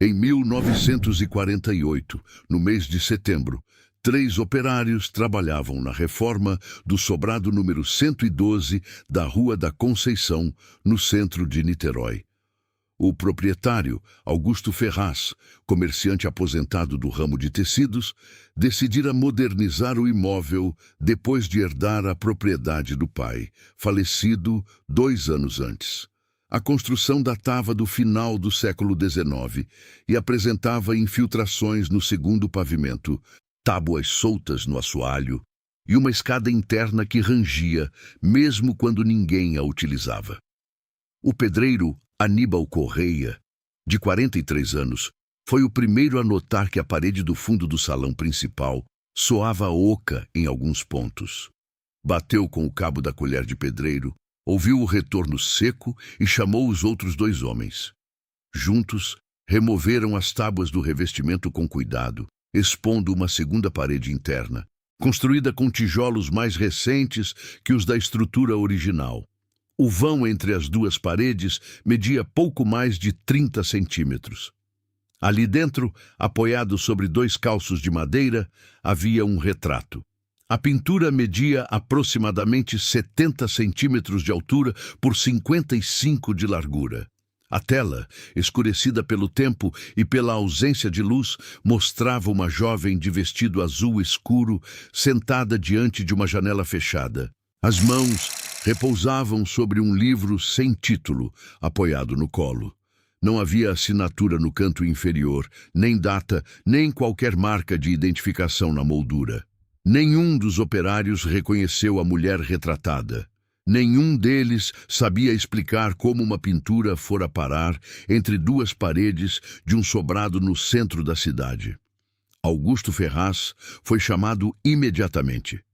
Em 1948, no mês de setembro, 3 operários trabalhavam na reforma do sobrado número 112 da Rua da Conceição, no centro de Niterói. O proprietário, Augusto Ferraz, comerciante aposentado do ramo de tecidos, decidira modernizar o imóvel depois de herdar a propriedade do pai, falecido 2 anos antes. A construção datava do final do século XIX e apresentava infiltrações no segundo pavimento, tábuas soltas no assoalho e uma escada interna que rangia, mesmo quando ninguém a utilizava. O pedreiro Aníbal Correia, de 43 anos, foi o primeiro a notar que a parede do fundo do salão principal soava oca em alguns pontos. Bateu com o cabo da colher de pedreiro, ouviu o retorno seco e chamou os outros 2 homens. Juntos, removeram as tábuas do revestimento com cuidado, expondo uma segunda parede interna, construída com tijolos mais recentes que os da estrutura original. O vão entre as 2 paredes media pouco mais de 30 centímetros. Ali dentro, apoiado sobre 2 calços de madeira, havia um retrato. A pintura media aproximadamente 70 centímetros de altura por 55 de largura. A tela, escurecida pelo tempo e pela ausência de luz, mostrava uma jovem de vestido azul escuro sentada diante de uma janela fechada. As mãos repousavam sobre um livro sem título, apoiado no colo. Não havia assinatura no canto inferior, nem data, nem qualquer marca de identificação na moldura. Nenhum dos operários reconheceu a mulher retratada. Nenhum deles sabia explicar como uma pintura fora parar entre 2 paredes de um sobrado no centro da cidade. Augusto Ferraz foi chamado imediatamente.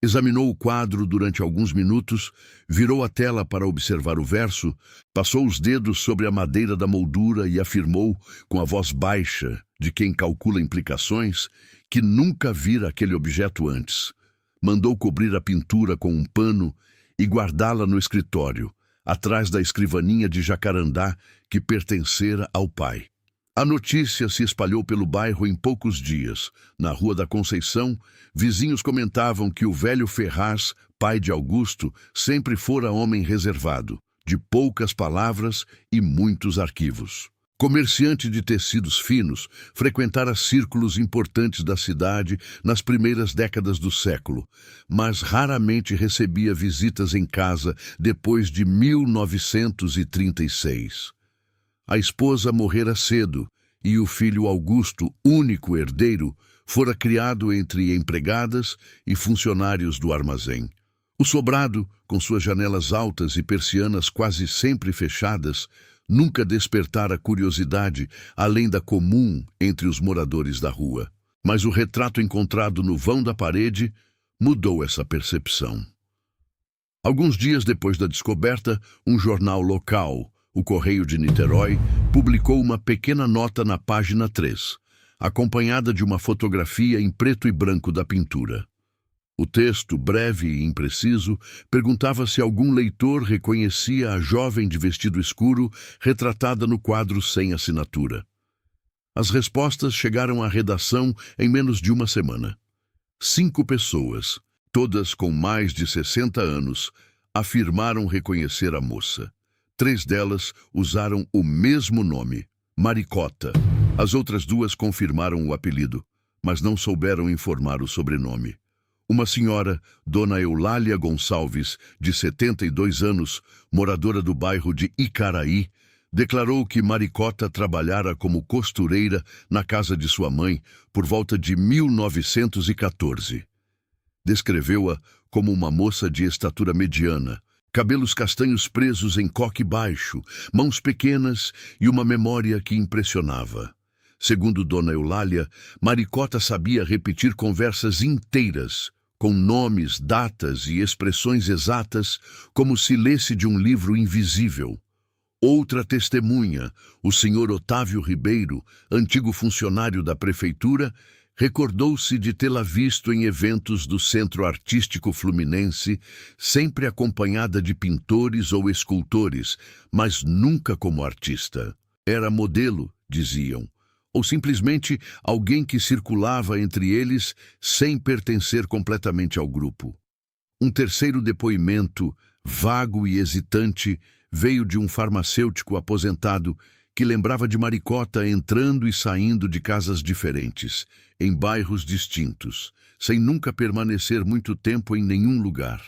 Examinou o quadro durante alguns minutos, virou a tela para observar o verso, passou os dedos sobre a madeira da moldura e afirmou, com a voz baixa de quem calcula implicações, que nunca vira aquele objeto antes. Mandou cobrir a pintura com um pano e guardá-la no escritório, atrás da escrivaninha de jacarandá que pertencera ao pai. A notícia se espalhou pelo bairro em poucos dias. Na Rua da Conceição, vizinhos comentavam que o velho Ferraz, pai de Augusto, sempre fora homem reservado, de poucas palavras e muitos arquivos. Comerciante de tecidos finos, frequentara círculos importantes da cidade nas primeiras décadas do século, mas raramente recebia visitas em casa depois de 1936. A esposa morrera cedo e o filho Augusto, único herdeiro, fora criado entre empregadas e funcionários do armazém. O sobrado, com suas janelas altas e persianas quase sempre fechadas, nunca despertara curiosidade além da comum entre os moradores da rua. Mas o retrato encontrado no vão da parede mudou essa percepção. Alguns dias depois da descoberta, um jornal local, o Correio de Niterói, publicou uma pequena nota na página 3, acompanhada de uma fotografia em preto e branco da pintura. O texto, breve e impreciso, perguntava se algum leitor reconhecia a jovem de vestido escuro retratada no quadro sem assinatura. As respostas chegaram à redação em menos de uma semana. 5 pessoas, todas com mais de 60 anos, afirmaram reconhecer a moça. 3 delas usaram o mesmo nome, Maricota. As outras 2 confirmaram o apelido, mas não souberam informar o sobrenome. Uma senhora, Dona Eulália Gonçalves, de 72 anos, moradora do bairro de Icaraí, declarou que Maricota trabalhara como costureira na casa de sua mãe por volta de 1914. Descreveu-a como uma moça de estatura mediana, cabelos castanhos presos em coque baixo, mãos pequenas e uma memória que impressionava. Segundo Dona Eulália, Maricota sabia repetir conversas inteiras, com nomes, datas e expressões exatas, como se lesse de um livro invisível. Outra testemunha, o senhor Otávio Ribeiro, antigo funcionário da prefeitura, recordou-se de tê-la visto em eventos do Centro Artístico Fluminense, sempre acompanhada de pintores ou escultores, mas nunca como artista. Era modelo diziam, ou simplesmente alguém que circulava entre eles sem pertencer completamente ao grupo. Um terceiro depoimento, vago e hesitante, veio de um farmacêutico aposentado que lembrava de Maricota entrando e saindo de casas diferentes, em bairros distintos, sem nunca permanecer muito tempo em nenhum lugar.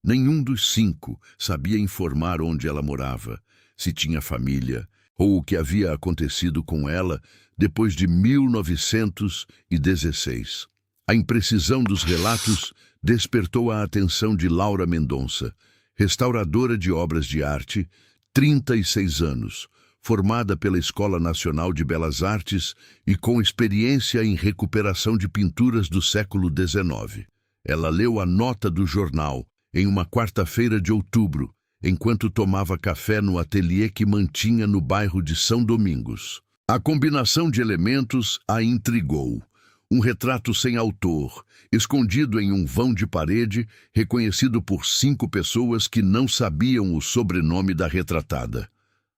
Nenhum dos 5 sabia informar onde ela morava, se tinha família, ou o que havia acontecido com ela depois de 1916. A imprecisão dos relatos despertou a atenção de Laura Mendonça, restauradora de obras de arte, 36 anos, formada pela Escola Nacional de Belas Artes e com experiência em recuperação de pinturas do século XIX. Ela leu a nota do jornal em uma quarta-feira de outubro, enquanto tomava café no ateliê que mantinha no bairro de São Domingos. A combinação de elementos a intrigou. Um retrato sem autor, escondido em um vão de parede, reconhecido por 5 pessoas que não sabiam o sobrenome da retratada.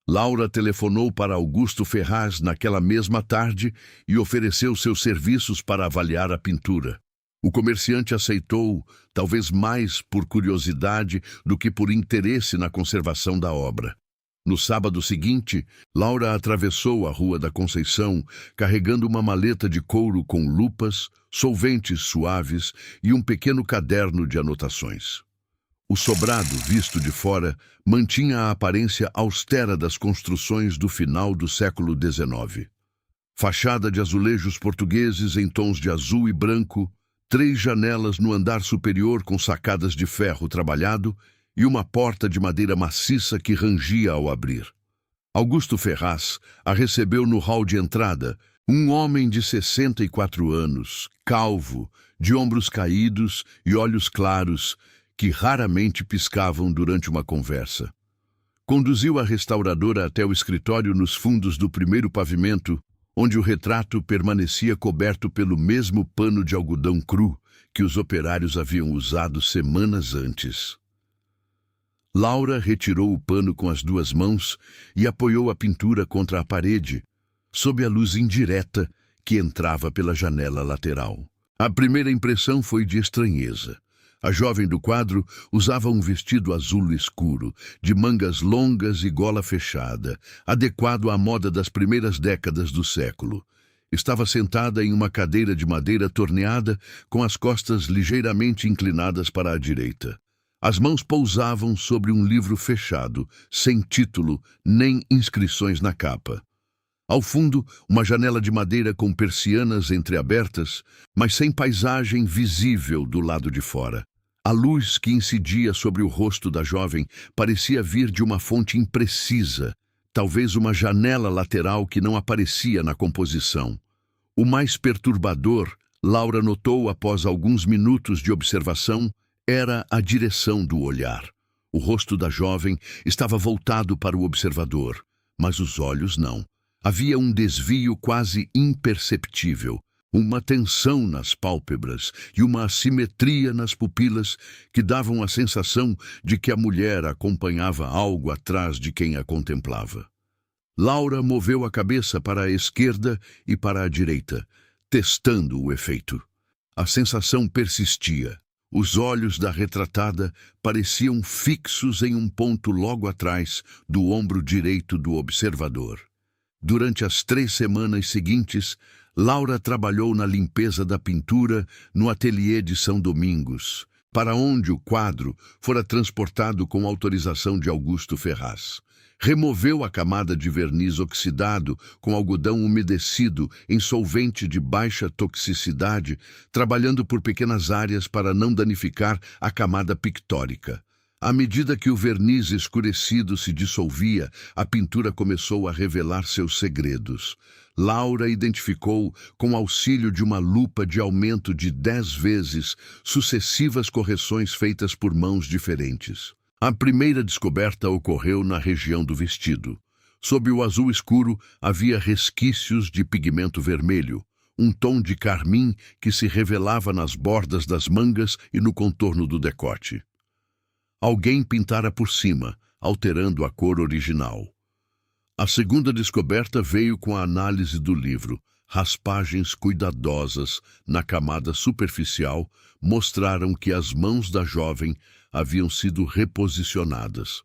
Laura telefonou para Augusto Ferraz naquela mesma tarde e ofereceu seus serviços para avaliar a pintura. O comerciante aceitou, talvez mais por curiosidade do que por interesse na conservação da obra. No sábado seguinte, Laura atravessou a Rua da Conceição, carregando uma maleta de couro com lupas, solventes suaves e um pequeno caderno de anotações. O sobrado, visto de fora, mantinha a aparência austera das construções do final do século XIX. Fachada de azulejos portugueses em tons de azul e branco, 3 janelas no andar superior com sacadas de ferro trabalhado e uma porta de madeira maciça que rangia ao abrir. Augusto Ferraz a recebeu no hall de entrada, um homem de 64 anos, calvo, de ombros caídos e olhos claros, que raramente piscavam durante uma conversa. Conduziu a restauradora até o escritório nos fundos do primeiro pavimento, onde o retrato permanecia coberto pelo mesmo pano de algodão cru que os operários haviam usado semanas antes. Laura retirou o pano com as 2 mãos e apoiou a pintura contra a parede, sob a luz indireta que entrava pela janela lateral. A primeira impressão foi de estranheza. A jovem do quadro usava um vestido azul escuro, de mangas longas e gola fechada, adequado à moda das primeiras décadas do século. Estava sentada em uma cadeira de madeira torneada, com as costas ligeiramente inclinadas para a direita. As mãos pousavam sobre um livro fechado, sem título nem inscrições na capa. Ao fundo, uma janela de madeira com persianas entreabertas, mas sem paisagem visível do lado de fora. A luz que incidia sobre o rosto da jovem parecia vir de uma fonte imprecisa, talvez uma janela lateral que não aparecia na composição. O mais perturbador, Laura notou após alguns minutos de observação, era a direção do olhar. O rosto da jovem estava voltado para o observador, mas os olhos não. Havia um desvio quase imperceptível, uma tensão nas pálpebras e uma assimetria nas pupilas que davam a sensação de que a mulher acompanhava algo atrás de quem a contemplava. Laura moveu a cabeça para a esquerda e para a direita, testando o efeito. A sensação persistia. Os olhos da retratada pareciam fixos em um ponto logo atrás do ombro direito do observador. Durante as 3 semanas seguintes, Laura trabalhou na limpeza da pintura no ateliê de São Domingos, para onde o quadro fora transportado com autorização de Augusto Ferraz. Removeu a camada de verniz oxidado com algodão umedecido em solvente de baixa toxicidade, trabalhando por pequenas áreas para não danificar a camada pictórica. À medida que o verniz escurecido se dissolvia, a pintura começou a revelar seus segredos. Laura identificou, com auxílio de uma lupa de aumento de 10 vezes, sucessivas correções feitas por mãos diferentes. A primeira descoberta ocorreu na região do vestido. Sob o azul escuro havia resquícios de pigmento vermelho, um tom de carmim que se revelava nas bordas das mangas e no contorno do decote. Alguém pintara por cima, alterando a cor original. A segunda descoberta veio com a análise do livro. Raspagens cuidadosas na camada superficial mostraram que as mãos da jovem haviam sido reposicionadas.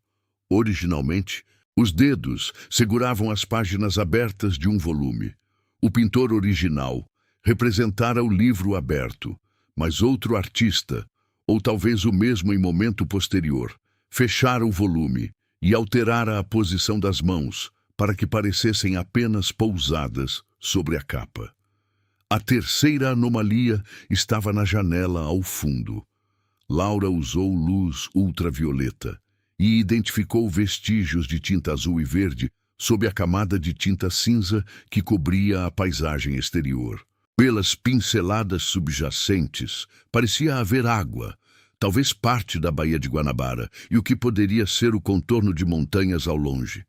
Originalmente, os dedos seguravam as páginas abertas de um volume. O pintor original representara o livro aberto, mas outro artista, ou talvez o mesmo em momento posterior, fechara o volume e alterara a posição das mãos para que parecessem apenas pousadas sobre a capa. A terceira anomalia estava na janela ao fundo. Laura usou luz ultravioleta e identificou vestígios de tinta azul e verde sob a camada de tinta cinza que cobria a paisagem exterior. Pelas pinceladas subjacentes, parecia haver água, talvez parte da Baía de Guanabara, e o que poderia ser o contorno de montanhas ao longe.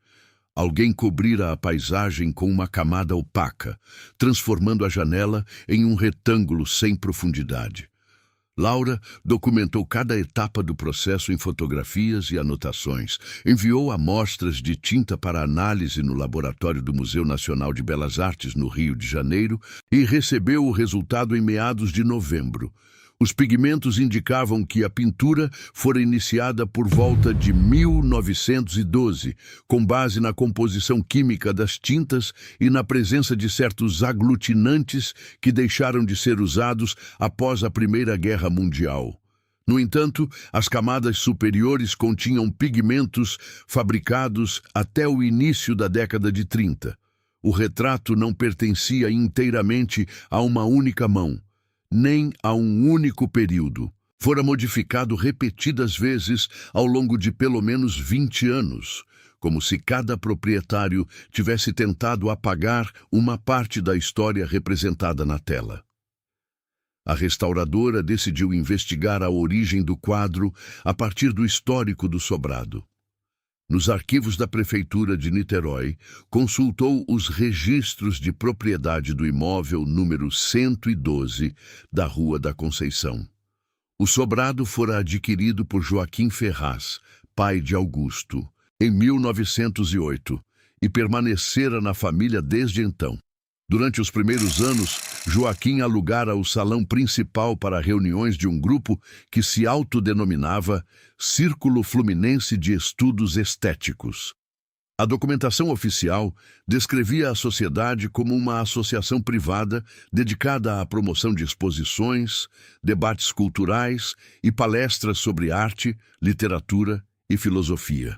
Alguém cobrira a paisagem com uma camada opaca, transformando a janela em um retângulo sem profundidade. Laura documentou cada etapa do processo em fotografias e anotações, enviou amostras de tinta para análise no laboratório do Museu Nacional de Belas Artes, no Rio de Janeiro, e recebeu o resultado em meados de novembro. Os pigmentos indicavam que a pintura fora iniciada por volta de 1912, com base na composição química das tintas e na presença de certos aglutinantes que deixaram de ser usados após a Primeira Guerra Mundial. No entanto, as camadas superiores continham pigmentos fabricados até o início da década de 30. O retrato não pertencia inteiramente a uma única mão, nem a um único período. Fora modificado repetidas vezes ao longo de pelo menos 20 anos, como se cada proprietário tivesse tentado apagar uma parte da história representada na tela. A restauradora decidiu investigar a origem do quadro a partir do histórico do sobrado. Nos arquivos da Prefeitura de Niterói, consultou os registros de propriedade do imóvel número 112 da Rua da Conceição. O sobrado fora adquirido por Joaquim Ferraz, pai de Augusto, em 1908, e permanecera na família desde então. Durante os primeiros anos, Joaquim alugara o salão principal para reuniões de um grupo que se autodenominava Círculo Fluminense de Estudos Estéticos. A documentação oficial descrevia a sociedade como uma associação privada dedicada à promoção de exposições, debates culturais e palestras sobre arte, literatura e filosofia.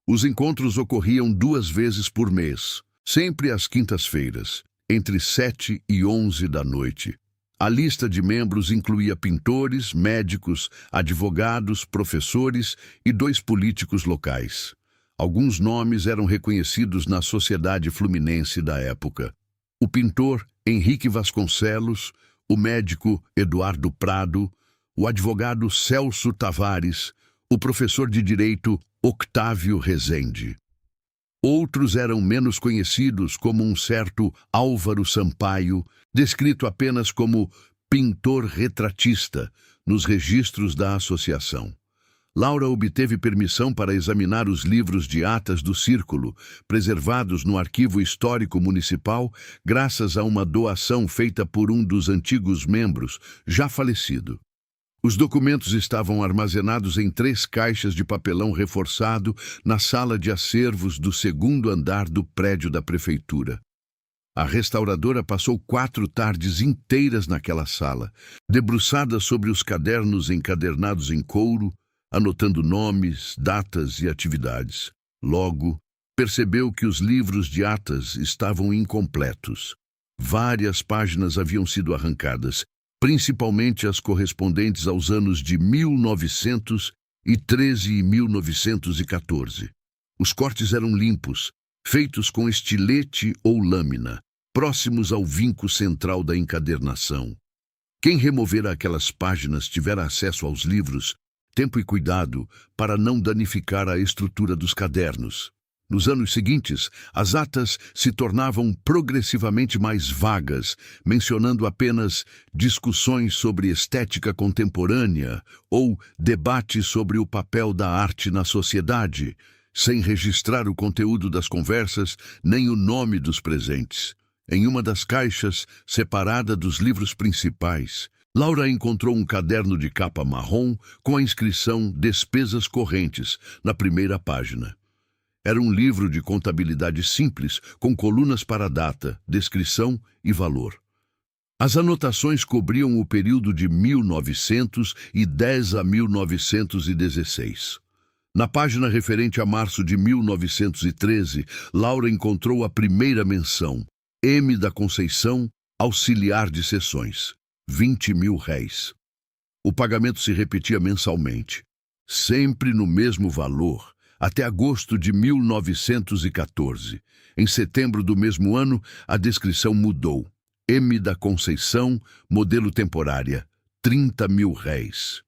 Os encontros ocorriam 2 vezes por mês, sempre às quintas-feiras, entre 7 e 11 da noite. A lista de membros incluía pintores, médicos, advogados, professores e 2 políticos locais. Alguns nomes eram reconhecidos na sociedade fluminense da época. O pintor Henrique Vasconcelos, o médico Eduardo Prado, o advogado Celso Tavares, o professor de direito Octávio Rezende. Outros eram menos conhecidos, como um certo Álvaro Sampaio, descrito apenas como pintor retratista nos registros da associação. Laura obteve permissão para examinar os livros de atas do Círculo, preservados no Arquivo Histórico Municipal, graças a uma doação feita por um dos antigos membros, já falecido. Os documentos estavam armazenados em 3 caixas de papelão reforçado na sala de acervos do 2º andar do prédio da prefeitura. A restauradora passou 4 tardes inteiras naquela sala, debruçada sobre os cadernos encadernados em couro, anotando nomes, datas e atividades. Logo, percebeu que os livros de atas estavam incompletos. Várias páginas haviam sido arrancadas, principalmente as correspondentes aos anos de 1913 e 1914. Os cortes eram limpos, feitos com estilete ou lâmina, próximos ao vinco central da encadernação. Quem removera aquelas páginas tivera acesso aos livros, tempo e cuidado para não danificar a estrutura dos cadernos. Nos anos seguintes, as atas se tornavam progressivamente mais vagas, mencionando apenas discussões sobre estética contemporânea ou debates sobre o papel da arte na sociedade, sem registrar o conteúdo das conversas nem o nome dos presentes. Em uma das caixas, separada dos livros principais, Laura encontrou um caderno de capa marrom com a inscrição Despesas Correntes na primeira página. Era um livro de contabilidade simples, com colunas para data, descrição e valor. As anotações cobriam o período de 1910 a 1916. Na página referente a março de 1913, Laura encontrou a primeira menção: M. da Conceição, auxiliar de sessões, R$ 20.000. O pagamento se repetia mensalmente, sempre no mesmo valor, até agosto de 1914. Em setembro do mesmo ano, a descrição mudou. M. da Conceição, modelo temporária, R$ 30.000.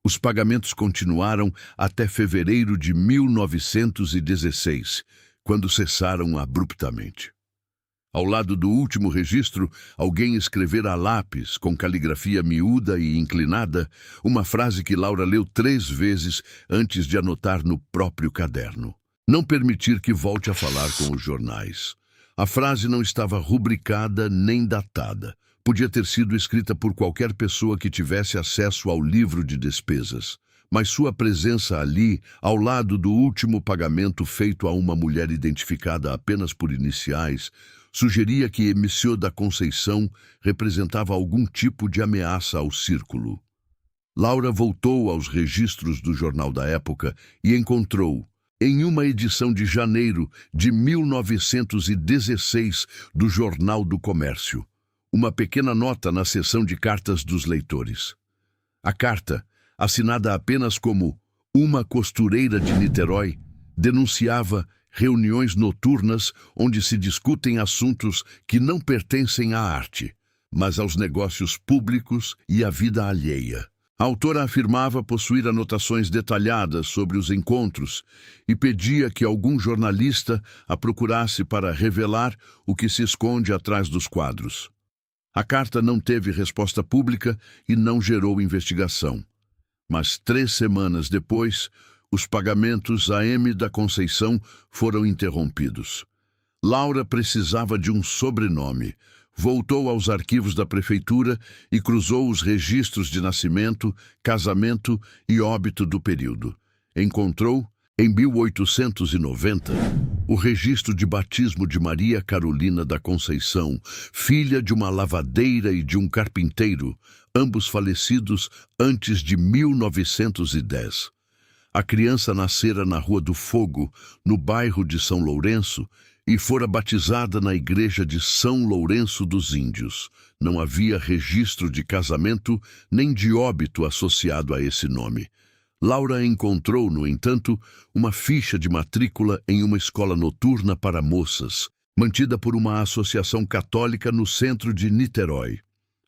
Os pagamentos continuaram até fevereiro de 1916, quando cessaram abruptamente. Ao lado do último registro, alguém escrevera a lápis, com caligrafia miúda e inclinada, uma frase que Laura leu 3 vezes antes de anotar no próprio caderno. Não permitir que volte a falar com os jornais. A frase não estava rubricada nem datada. Podia ter sido escrita por qualquer pessoa que tivesse acesso ao livro de despesas. Mas sua presença ali, ao lado do último pagamento feito a uma mulher identificada apenas por iniciais, sugeria que M. da Conceição representava algum tipo de ameaça ao círculo. Laura voltou aos registros do jornal da época e encontrou, em uma edição de janeiro de 1916 do Jornal do Comércio, uma pequena nota na seção de cartas dos leitores. A carta, assinada apenas como uma costureira de Niterói, denunciava reuniões noturnas onde se discutem assuntos que não pertencem à arte, mas aos negócios públicos e à vida alheia. A autora afirmava possuir anotações detalhadas sobre os encontros e pedia que algum jornalista a procurasse para revelar o que se esconde atrás dos quadros. A carta não teve resposta pública e não gerou investigação. Mas 3 semanas depois, os pagamentos a M. da Conceição foram interrompidos. Laura precisava de um sobrenome. Voltou aos arquivos da prefeitura e cruzou os registros de nascimento, casamento e óbito do período. Encontrou, em 1890, o registro de batismo de Maria Carolina da Conceição, filha de uma lavadeira e de um carpinteiro, ambos falecidos antes de 1910. A criança nascera na Rua do Fogo, no bairro de São Lourenço, e fora batizada na igreja de São Lourenço dos Índios. Não havia registro de casamento nem de óbito associado a esse nome. Laura encontrou, no entanto, uma ficha de matrícula em uma escola noturna para moças, mantida por uma associação católica no centro de Niterói.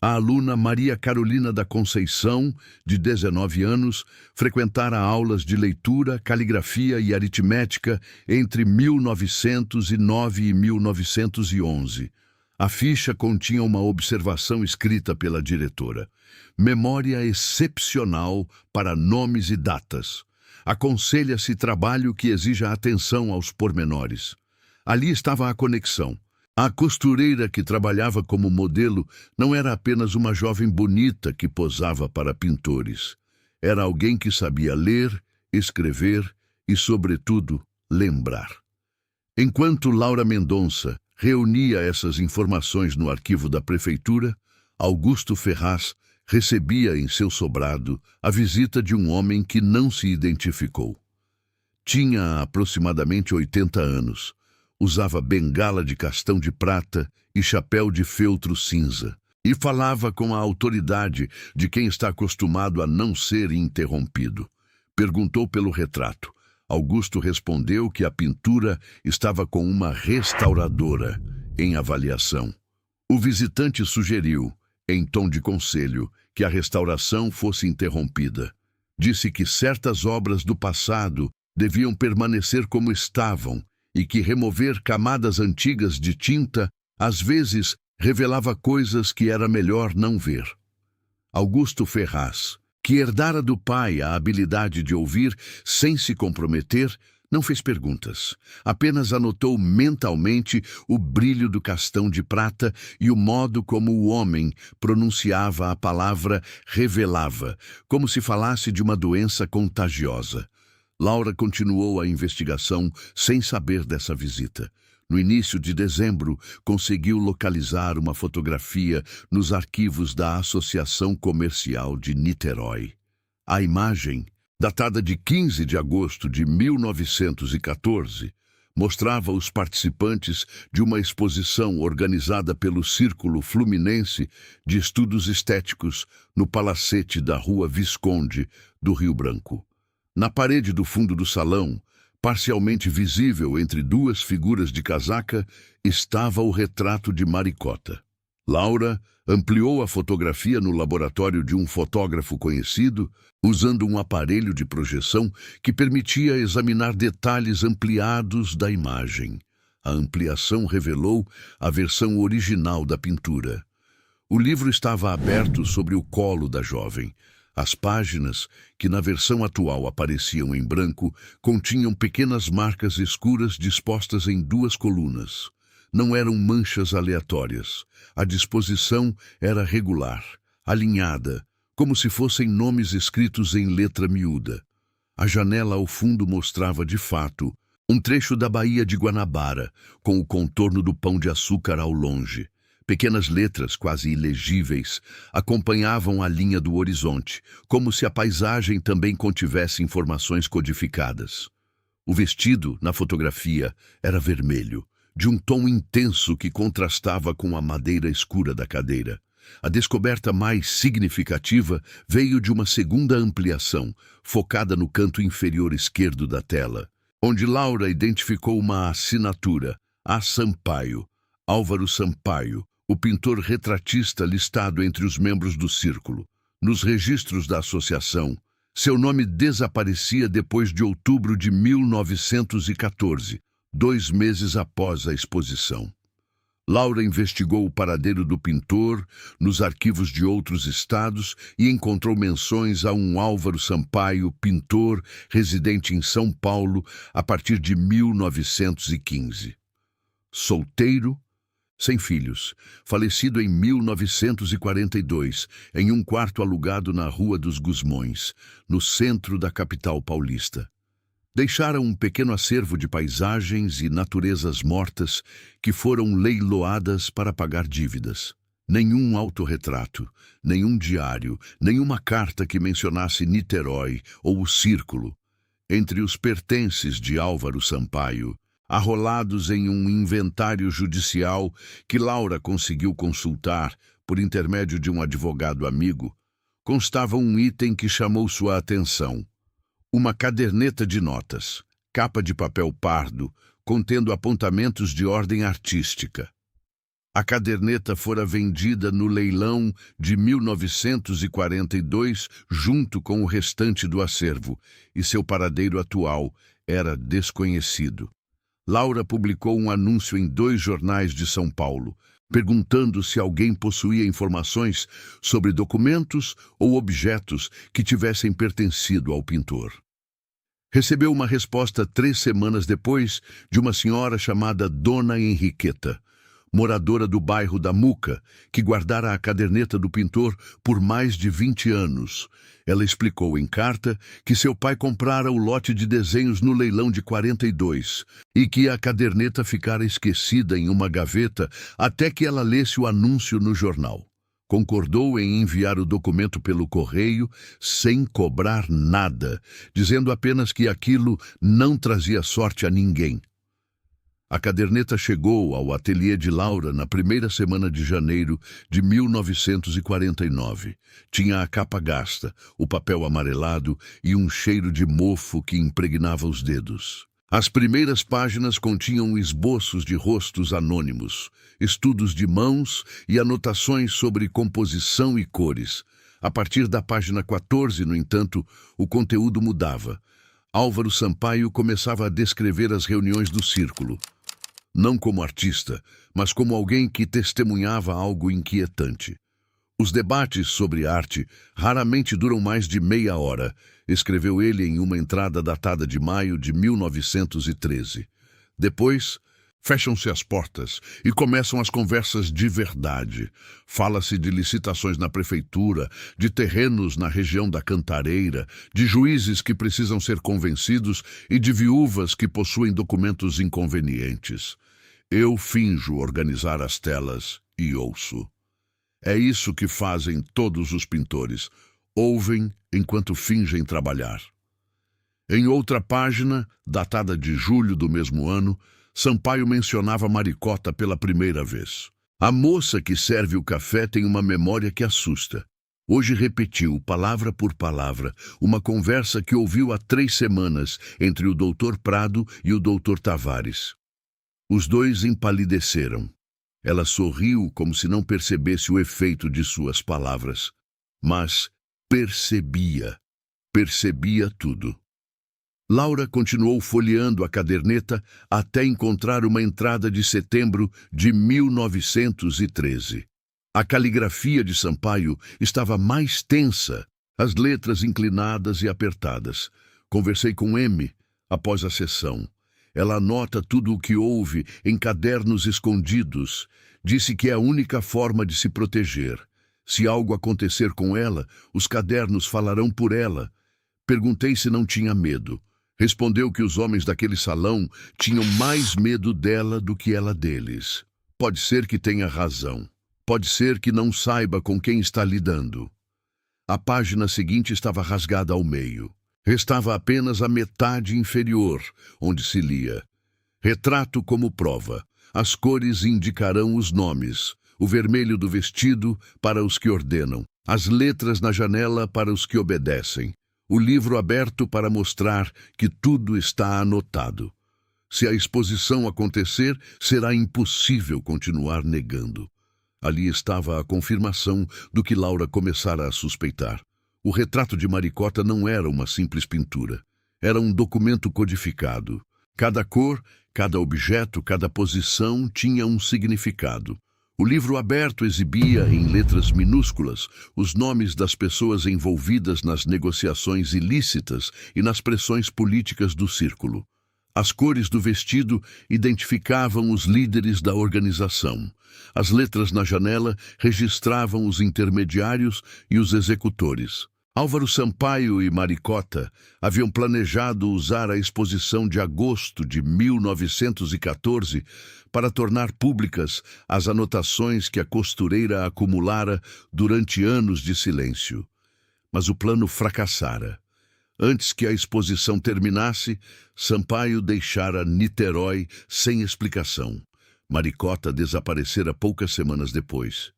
A aluna Maria Carolina da Conceição, de 19 anos, frequentara aulas de leitura, caligrafia e aritmética entre 1909 e 1911. A ficha continha uma observação escrita pela diretora. Memória excepcional para nomes e datas. Aconselha-se trabalho que exija atenção aos pormenores. Ali estava a conexão. A costureira que trabalhava como modelo não era apenas uma jovem bonita que posava para pintores. Era alguém que sabia ler, escrever e, sobretudo, lembrar. Enquanto Laura Mendonça reunia essas informações no arquivo da prefeitura, Augusto Ferraz recebia em seu sobrado a visita de um homem que não se identificou. Tinha aproximadamente 80 anos. Usava bengala de castão de prata e chapéu de feltro cinza, e falava com a autoridade de quem está acostumado a não ser interrompido. Perguntou pelo retrato. Augusto respondeu que a pintura estava com uma restauradora em avaliação. O visitante sugeriu, em tom de conselho, que a restauração fosse interrompida. Disse que certas obras do passado deviam permanecer como estavam e que remover camadas antigas de tinta, às vezes, revelava coisas que era melhor não ver. Augusto Ferraz, que herdara do pai a habilidade de ouvir sem se comprometer, Não fez perguntas, apenas anotou mentalmente o brilho do castão de prata e o modo como o homem pronunciava a palavra revelava, como se falasse de uma doença contagiosa. Laura continuou a investigação sem saber dessa visita. No início de dezembro, conseguiu localizar uma fotografia nos arquivos da Associação Comercial de Niterói. A imagem, datada de 15 de agosto de 1914, mostrava os participantes de uma exposição organizada pelo Círculo Fluminense de Estudos Estéticos no Palacete da Rua Visconde, do Rio Branco. Na parede do fundo do salão, parcialmente visível entre duas figuras de casaca, estava o retrato de Maricota. Laura ampliou a fotografia no laboratório de um fotógrafo conhecido, usando um aparelho de projeção que permitia examinar detalhes ampliados da imagem. A ampliação revelou a versão original da pintura. O livro estava aberto sobre o colo da jovem. As páginas, que na versão atual apareciam em branco, continham pequenas marcas escuras dispostas em duas colunas. Não eram manchas aleatórias. A disposição era regular, alinhada, como se fossem nomes escritos em letra miúda. A janela ao fundo mostrava, de fato, um trecho da Baía de Guanabara, com o contorno do Pão de Açúcar ao longe. Pequenas letras, quase ilegíveis, acompanhavam a linha do horizonte, como se a paisagem também contivesse informações codificadas. O vestido, na fotografia, era vermelho, de um tom intenso que contrastava com a madeira escura da cadeira. A descoberta mais significativa veio de uma segunda ampliação, focada no canto inferior esquerdo da tela, onde Laura identificou uma assinatura, A. Sampaio, Álvaro Sampaio, o pintor retratista listado entre os membros do Círculo. Nos registros da associação, seu nome desaparecia depois de outubro de 1914, 2 meses após a exposição. Laura investigou o paradeiro do pintor nos arquivos de outros estados e encontrou menções a um Álvaro Sampaio, pintor, residente em São Paulo a partir de 1915. Solteiro, sem filhos, falecido em 1942, em um quarto alugado na Rua dos Gusmões, no centro da capital paulista. Deixara um pequeno acervo de paisagens e naturezas mortas que foram leiloadas para pagar dívidas. Nenhum autorretrato, nenhum diário, nenhuma carta que mencionasse Niterói ou o Círculo. Entre os pertences de Álvaro Sampaio, arrolados em um inventário judicial que Laura conseguiu consultar por intermédio de um advogado amigo, constava um item que chamou sua atenção. Uma caderneta de notas, capa de papel pardo, contendo apontamentos de ordem artística. A caderneta fora vendida no leilão de 1942 junto com o restante do acervo, e seu paradeiro atual era desconhecido. Laura publicou um anúncio em 2 jornais de São Paulo, perguntando se alguém possuía informações sobre documentos ou objetos que tivessem pertencido ao pintor. Recebeu uma resposta 3 semanas depois de uma senhora chamada Dona Henriqueta, moradora do bairro da Muca, que guardara a caderneta do pintor por mais de 20 anos. Ela explicou em carta que seu pai comprara o lote de desenhos no leilão de 42 e que a caderneta ficara esquecida em uma gaveta até que ela lesse o anúncio no jornal. Concordou em enviar o documento pelo correio sem cobrar nada, dizendo apenas que aquilo não trazia sorte a ninguém. A caderneta chegou ao ateliê de Laura na primeira semana de janeiro de 1949. Tinha a capa gasta, o papel amarelado e um cheiro de mofo que impregnava os dedos. As primeiras páginas continham esboços de rostos anônimos, estudos de mãos e anotações sobre composição e cores. A partir da página 14, no entanto, o conteúdo mudava. Álvaro Sampaio começava a descrever as reuniões do Círculo, não como artista, mas como alguém que testemunhava algo inquietante. Os debates sobre arte raramente duram mais de meia hora, escreveu ele em uma entrada datada de maio de 1913. Depois, fecham-se as portas e começam as conversas de verdade. Fala-se de licitações na prefeitura, de terrenos na região da Cantareira, de juízes que precisam ser convencidos e de viúvas que possuem documentos inconvenientes. Eu finjo organizar as telas e ouço. É isso que fazem todos os pintores. Ouvem enquanto fingem trabalhar. Em outra página, datada de julho do mesmo ano, Sampaio mencionava Maricota pela primeira vez. A moça que serve o café tem uma memória que assusta. Hoje repetiu, palavra por palavra, uma conversa que ouviu há 3 semanas entre o Dr. Prado e o Dr. Tavares. Os dois empalideceram. Ela sorriu como se não percebesse o efeito de suas palavras. Mas percebia tudo. Laura continuou folheando a caderneta até encontrar uma entrada de setembro de 1913. A caligrafia de Sampaio estava mais tensa, as letras inclinadas e apertadas. Conversei com M após a sessão. Ela anota tudo o que houve em cadernos escondidos. Disse que é a única forma de se proteger. Se algo acontecer com ela, os cadernos falarão por ela. Perguntei se não tinha medo. Respondeu que os homens daquele salão tinham mais medo dela do que ela deles. Pode ser que tenha razão. Pode ser que não saiba com quem está lidando. A página seguinte estava rasgada ao meio. Restava apenas a metade inferior, onde se lia: retrato como prova. As cores indicarão os nomes. O vermelho do vestido para os que ordenam. As letras na janela para os que obedecem. O livro aberto para mostrar que tudo está anotado. Se a exposição acontecer, será impossível continuar negando. Ali estava a confirmação do que Laura começara a suspeitar. O retrato de Maricota não era uma simples pintura. Era um documento codificado. Cada cor, cada objeto, cada posição tinha um significado. O livro aberto exibia, em letras minúsculas, os nomes das pessoas envolvidas nas negociações ilícitas e nas pressões políticas do círculo. As cores do vestido identificavam os líderes da organização. As letras na janela registravam os intermediários e os executores. Álvaro Sampaio e Maricota haviam planejado usar a exposição de agosto de 1914 para tornar públicas as anotações que a costureira acumulara durante anos de silêncio. Mas o plano fracassara. Antes que a exposição terminasse, Sampaio deixara Niterói sem explicação. Maricota desaparecera poucas semanas depois.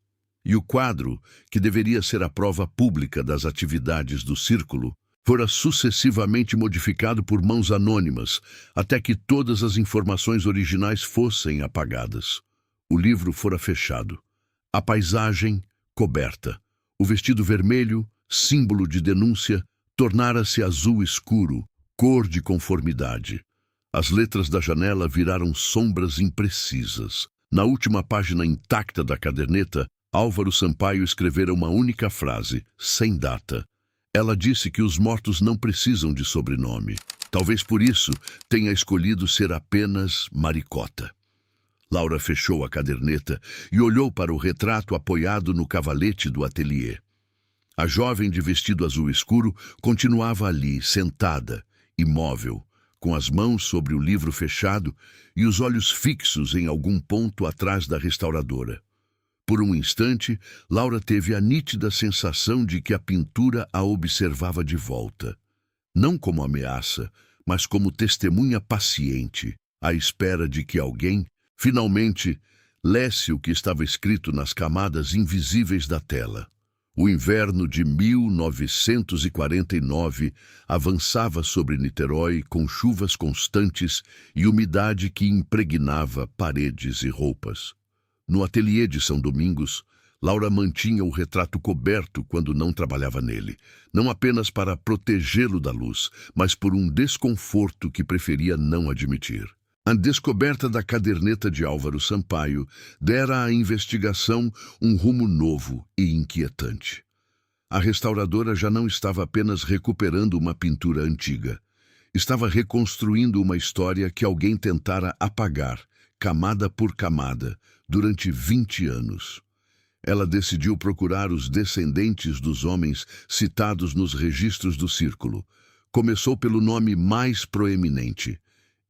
E o quadro, que deveria ser a prova pública das atividades do círculo, fora sucessivamente modificado por mãos anônimas, até que todas as informações originais fossem apagadas. O livro fora fechado. A paisagem, coberta. O vestido vermelho, símbolo de denúncia, tornara-se azul escuro, cor de conformidade. As letras da janela viraram sombras imprecisas. Na última página intacta da caderneta, Álvaro Sampaio escrevera uma única frase, sem data. Ela disse que os mortos não precisam de sobrenome. Talvez por isso tenha escolhido ser apenas Maricota. Laura fechou a caderneta e olhou para o retrato apoiado no cavalete do ateliê. A jovem de vestido azul escuro continuava ali, sentada, imóvel, com as mãos sobre o livro fechado e os olhos fixos em algum ponto atrás da restauradora. Por um instante, Laura teve a nítida sensação de que a pintura a observava de volta. Não como ameaça, mas como testemunha paciente, à espera de que alguém, finalmente, lesse o que estava escrito nas camadas invisíveis da tela. O inverno de 1949 avançava sobre Niterói com chuvas constantes e umidade que impregnava paredes e roupas. No ateliê de São Domingos, Laura mantinha o retrato coberto quando não trabalhava nele, não apenas para protegê-lo da luz, mas por um desconforto que preferia não admitir. A descoberta da caderneta de Álvaro Sampaio dera à investigação um rumo novo e inquietante. A restauradora já não estava apenas recuperando uma pintura antiga. Estava reconstruindo uma história que alguém tentara apagar, camada por camada, durante 20 anos. Ela decidiu procurar os descendentes dos homens citados nos registros do Círculo. Começou pelo nome mais proeminente: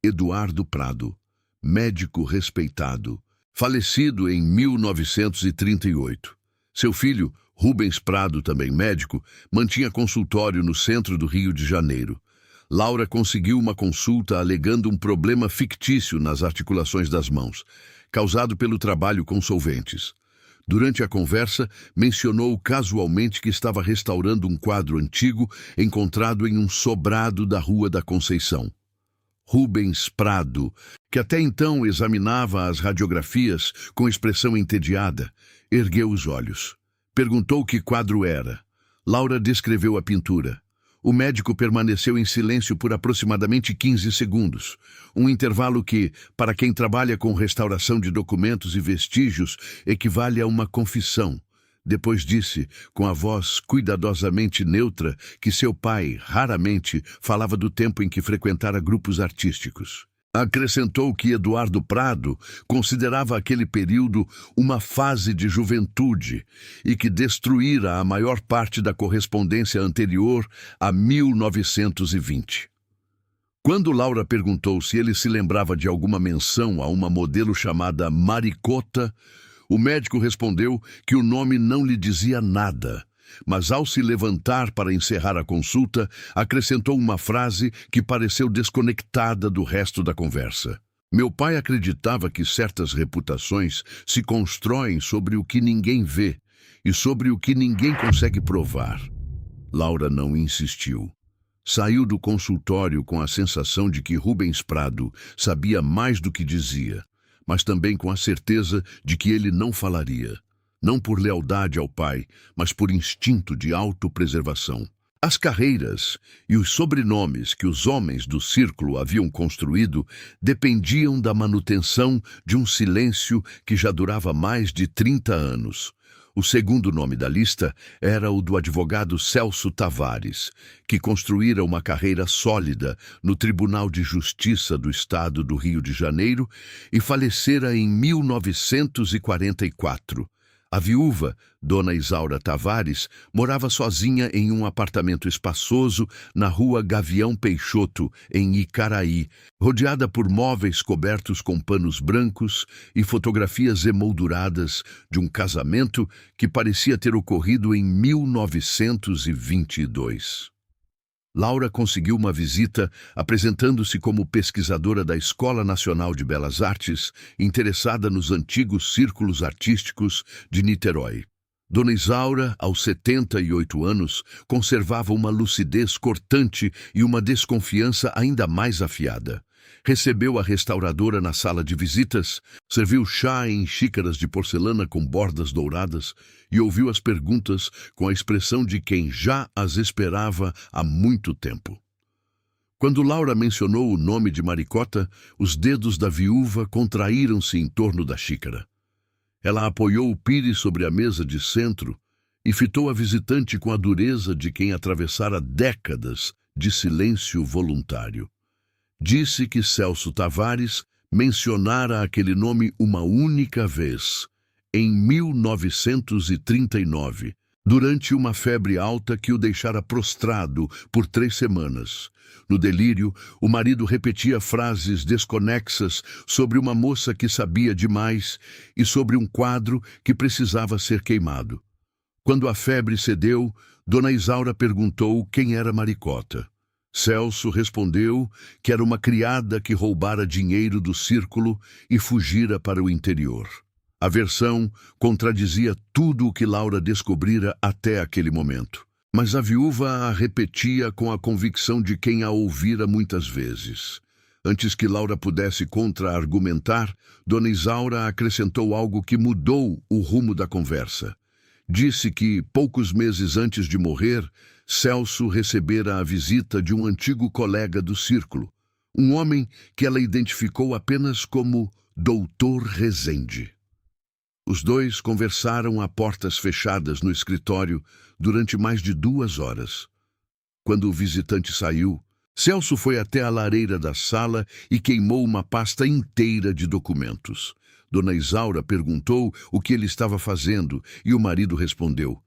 Eduardo Prado, médico respeitado, falecido em 1938. Seu filho, Rubens Prado, também médico, mantinha consultório no centro do Rio de Janeiro. Laura conseguiu uma consulta alegando um problema fictício nas articulações das mãos, causado pelo trabalho com solventes. Durante a conversa, mencionou casualmente que estava restaurando um quadro antigo encontrado em um sobrado da Rua da Conceição. Rubens Prado, que até então examinava as radiografias com expressão entediada, ergueu os olhos. Perguntou que quadro era. Laura descreveu a pintura. O médico permaneceu em silêncio por aproximadamente 15 segundos, um intervalo que, para quem trabalha com restauração de documentos e vestígios, equivale a uma confissão. Depois disse, com a voz cuidadosamente neutra, que seu pai, raramente, falava do tempo em que frequentara grupos artísticos. Acrescentou que Eduardo Prado considerava aquele período uma fase de juventude e que destruíra a maior parte da correspondência anterior a 1920. Quando Laura perguntou se ele se lembrava de alguma menção a uma modelo chamada Maricota, o médico respondeu que o nome não lhe dizia nada, mas ao se levantar para encerrar a consulta, acrescentou uma frase que pareceu desconectada do resto da conversa. Meu pai acreditava que certas reputações se constroem sobre o que ninguém vê e sobre o que ninguém consegue provar. Laura não insistiu. Saiu do consultório com a sensação de que Rubens Prado sabia mais do que dizia, mas também com a certeza de que ele não falaria. Não por lealdade ao pai, mas por instinto de autopreservação. As carreiras e os sobrenomes que os homens do Círculo haviam construído dependiam da manutenção de um silêncio que já durava mais de 30 anos. O segundo nome da lista era o do advogado Celso Tavares, que construíra uma carreira sólida no Tribunal de Justiça do Estado do Rio de Janeiro e falecera em 1944. A viúva, Dona Isaura Tavares, morava sozinha em um apartamento espaçoso na rua Gavião Peixoto, em Icaraí, rodeada por móveis cobertos com panos brancos e fotografias emolduradas de um casamento que parecia ter ocorrido em 1922. Laura conseguiu uma visita apresentando-se como pesquisadora da Escola Nacional de Belas Artes, interessada nos antigos círculos artísticos de Niterói. Dona Isaura, aos 78 anos, conservava uma lucidez cortante e uma desconfiança ainda mais afiada. Recebeu a restauradora na sala de visitas, serviu chá em xícaras de porcelana com bordas douradas e ouviu as perguntas com a expressão de quem já as esperava há muito tempo. Quando Laura mencionou o nome de Maricota, os dedos da viúva contraíram-se em torno da xícara. Ela apoiou o pires sobre a mesa de centro e fitou a visitante com a dureza de quem atravessara décadas de silêncio voluntário. Disse que Celso Tavares mencionara aquele nome uma única vez, em 1939, durante uma febre alta que o deixara prostrado por 3 semanas. No delírio, o marido repetia frases desconexas sobre uma moça que sabia demais e sobre um quadro que precisava ser queimado. Quando a febre cedeu, Dona Isaura perguntou quem era Maricota. Celso respondeu que era uma criada que roubara dinheiro do Círculo e fugira para o interior. A versão contradizia tudo o que Laura descobrira até aquele momento, mas a viúva a repetia com a convicção de quem a ouvira muitas vezes. Antes que Laura pudesse contra-argumentar, Dona Isaura acrescentou algo que mudou o rumo da conversa. Disse que, poucos meses antes de morrer, Celso recebera a visita de um antigo colega do Círculo, um homem que ela identificou apenas como Doutor Rezende. Os dois conversaram a portas fechadas no escritório durante mais de 2 horas. Quando o visitante saiu, Celso foi até a lareira da sala e queimou uma pasta inteira de documentos. Dona Isaura perguntou o que ele estava fazendo e o marido respondeu: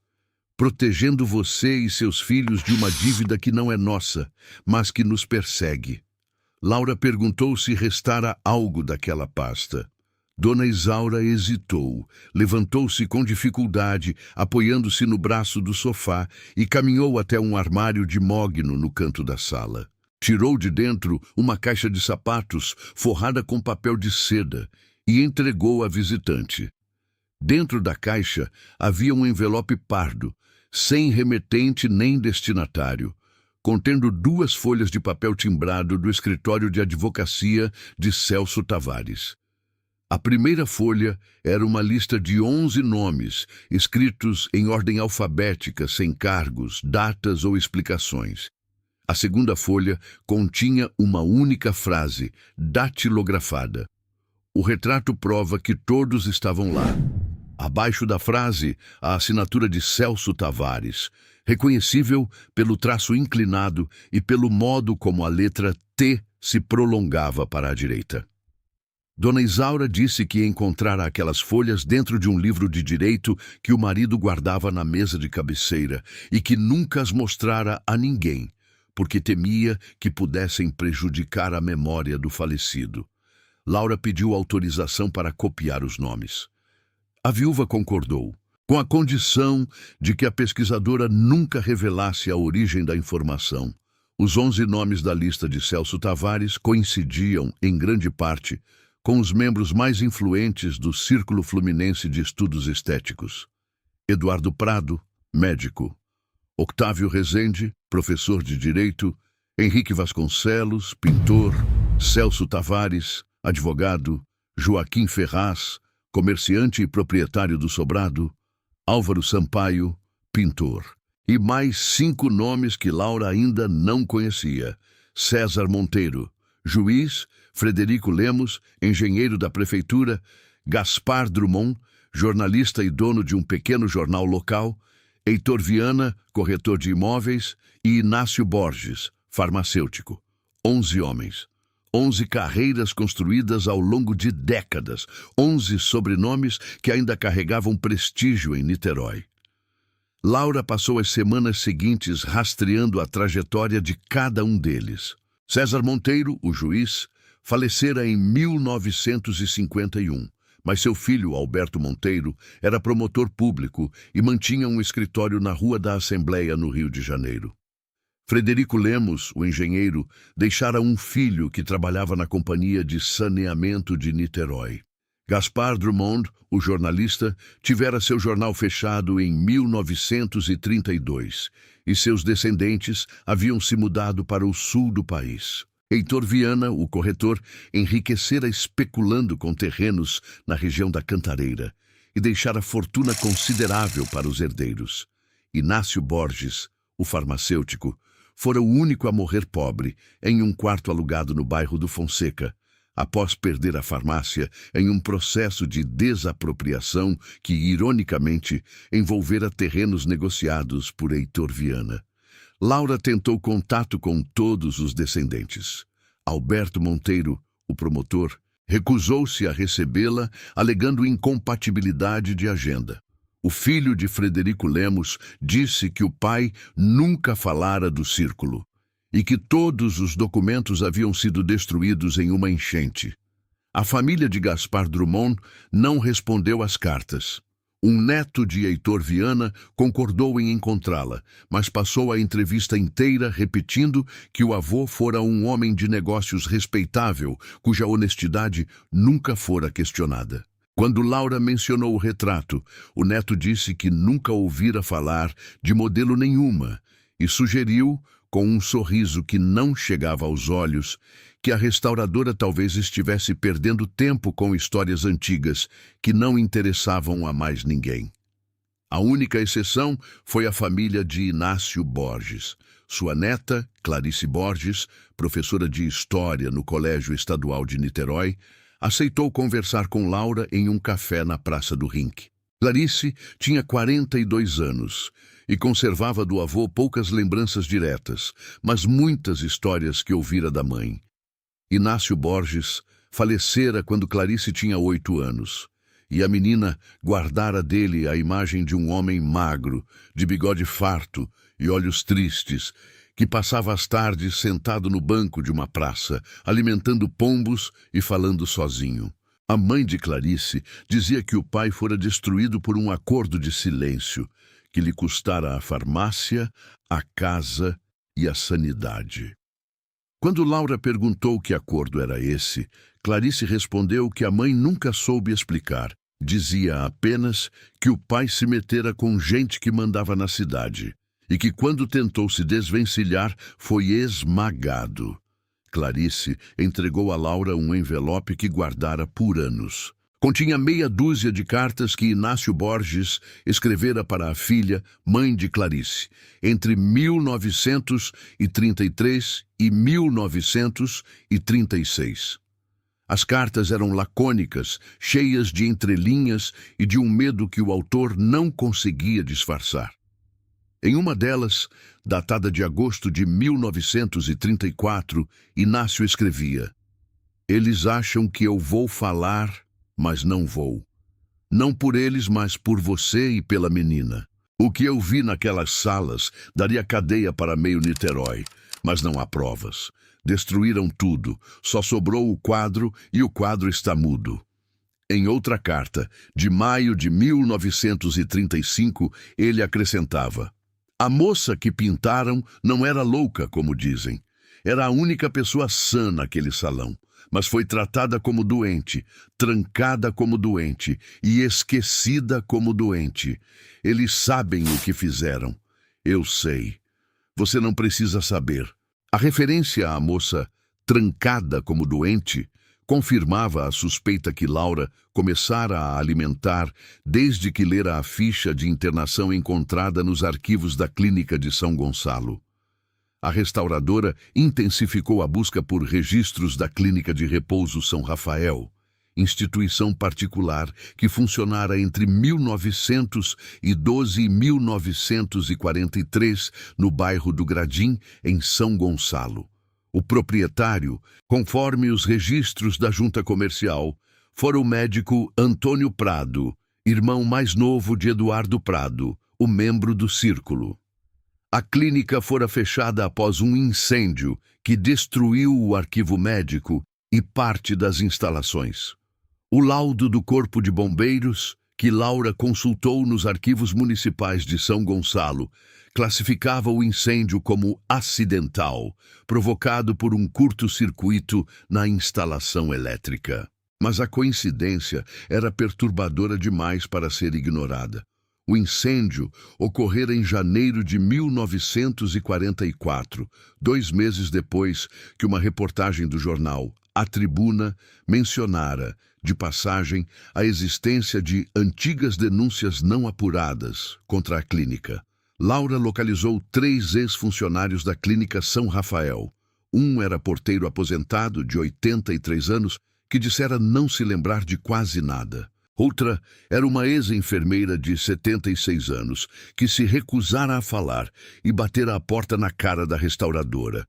protegendo você e seus filhos de uma dívida que não é nossa, mas que nos persegue. Laura perguntou se restara algo daquela pasta. Dona Isaura hesitou, levantou-se com dificuldade, apoiando-se no braço do sofá e caminhou até um armário de mogno no canto da sala. Tirou de dentro uma caixa de sapatos forrada com papel de seda e entregou à visitante. Dentro da caixa havia um envelope pardo, sem remetente nem destinatário, contendo 2 folhas de papel timbrado do escritório de advocacia de Celso Tavares. A primeira folha era uma lista de 11 nomes, escritos em ordem alfabética, sem cargos, datas ou explicações. A segunda folha continha uma única frase, datilografada. O retrato prova que todos estavam lá. Abaixo da frase, a assinatura de Celso Tavares, reconhecível pelo traço inclinado e pelo modo como a letra T se prolongava para a direita. Dona Isaura disse que encontrara aquelas folhas dentro de um livro de direito que o marido guardava na mesa de cabeceira e que nunca as mostrara a ninguém, porque temia que pudessem prejudicar a memória do falecido. Laura pediu autorização para copiar os nomes. A viúva concordou, com a condição de que a pesquisadora nunca revelasse a origem da informação. Os 11 nomes da lista de Celso Tavares coincidiam, em grande parte, com os membros mais influentes do Círculo Fluminense de Estudos Estéticos. Eduardo Prado, médico. Octávio Rezende, professor de Direito. Henrique Vasconcelos, pintor. Celso Tavares, advogado. Joaquim Ferraz, comerciante e proprietário do sobrado. Álvaro Sampaio, pintor. E mais 5 nomes que Laura ainda não conhecia. César Monteiro, juiz. Frederico Lemos, engenheiro da prefeitura. Gaspar Drummond, jornalista e dono de um pequeno jornal local. Heitor Viana, corretor de imóveis. E Inácio Borges, farmacêutico. 11 homens. 11 carreiras construídas ao longo de décadas. 11 sobrenomes que ainda carregavam prestígio em Niterói. Laura passou as semanas seguintes rastreando a trajetória de cada um deles. César Monteiro, o juiz, falecera em 1951, mas seu filho, Alberto Monteiro, era promotor público e mantinha um escritório na Rua da Assembleia, no Rio de Janeiro. Frederico Lemos, o engenheiro, deixara um filho que trabalhava na Companhia de Saneamento de Niterói. Gaspar Drummond, o jornalista, tivera seu jornal fechado em 1932 e seus descendentes haviam se mudado para o sul do país. Heitor Viana, o corretor, enriquecera especulando com terrenos na região da Cantareira e deixara fortuna considerável para os herdeiros. Inácio Borges, o farmacêutico, fora o único a morrer pobre em um quarto alugado no bairro do Fonseca, após perder a farmácia em um processo de desapropriação que, ironicamente, envolvera terrenos negociados por Heitor Viana. Laura tentou contato com todos os descendentes. Alberto Monteiro, o promotor, recusou-se a recebê-la, alegando incompatibilidade de agenda. O filho de Frederico Lemos disse que o pai nunca falara do círculo e que todos os documentos haviam sido destruídos em uma enchente. A família de Gaspar Drummond não respondeu às cartas. Um neto de Heitor Viana concordou em encontrá-la, mas passou a entrevista inteira repetindo que o avô fora um homem de negócios respeitável, cuja honestidade nunca fora questionada. Quando Laura mencionou o retrato, o neto disse que nunca ouvira falar de modelo nenhuma e sugeriu, com um sorriso que não chegava aos olhos, que a restauradora talvez estivesse perdendo tempo com histórias antigas que não interessavam a mais ninguém. A única exceção foi a família de Inácio Borges. Sua neta, Clarice Borges, professora de História no Colégio Estadual de Niterói, aceitou conversar com Laura em um café na Praça do Rink. Clarice tinha 42 anos e conservava do avô poucas lembranças diretas, mas muitas histórias que ouvira da mãe. Inácio Borges falecera quando Clarice tinha 8 anos, e a menina guardara dele a imagem de um homem magro, de bigode farto e olhos tristes, que passava as tardes sentado no banco de uma praça, alimentando pombos e falando sozinho. A mãe de Clarice dizia que o pai fora destruído por um acordo de silêncio, que lhe custara a farmácia, a casa e a sanidade. Quando Laura perguntou que acordo era esse, Clarice respondeu que a mãe nunca soube explicar. Dizia apenas que o pai se metera com gente que mandava na cidade e que, quando tentou se desvencilhar, foi esmagado. Clarice entregou a Laura um envelope que guardara por anos. Continha meia dúzia de cartas que Inácio Borges escrevera para a filha, mãe de Clarice, entre 1933 e 1936. As cartas eram lacônicas, cheias de entrelinhas e de um medo que o autor não conseguia disfarçar. Em uma delas, datada de agosto de 1934, Inácio escrevia: "Eles acham que eu vou falar, mas não vou. Não por eles, mas por você e pela menina. O que eu vi naquelas salas daria cadeia para meio Niterói, mas não há provas. Destruíram tudo, só sobrou o quadro e o quadro está mudo." Em outra carta, de maio de 1935, ele acrescentava: "A moça que pintaram não era louca, como dizem. Era a única pessoa sã naquele salão, mas foi tratada como doente, trancada como doente e esquecida como doente. Eles sabem o que fizeram. Eu sei. Você não precisa saber." A referência à moça trancada como doente confirmava a suspeita que Laura começara a alimentar desde que lera a ficha de internação encontrada nos arquivos da Clínica de São Gonçalo. A restauradora intensificou a busca por registros da Clínica de Repouso São Rafael, instituição particular que funcionara entre 1912 e 1943 no bairro do Gradim, em São Gonçalo. O proprietário, conforme os registros da junta comercial, fora o médico Antônio Prado, irmão mais novo de Eduardo Prado, o membro do Círculo. A clínica fora fechada após um incêndio que destruiu o arquivo médico e parte das instalações. O laudo do Corpo de Bombeiros, que Laura consultou nos arquivos municipais de São Gonçalo, classificava o incêndio como acidental, provocado por um curto-circuito na instalação elétrica. Mas a coincidência era perturbadora demais para ser ignorada. O incêndio ocorrera em janeiro de 1944, 2 meses depois que uma reportagem do jornal A Tribuna mencionara, de passagem, a existência de antigas denúncias não apuradas contra a clínica. Laura localizou 3 ex-funcionários da Clínica São Rafael. Um era porteiro aposentado, de 83 anos, que dissera não se lembrar de quase nada. Outra era uma ex-enfermeira de 76 anos, que se recusara a falar e batera a porta na cara da restauradora.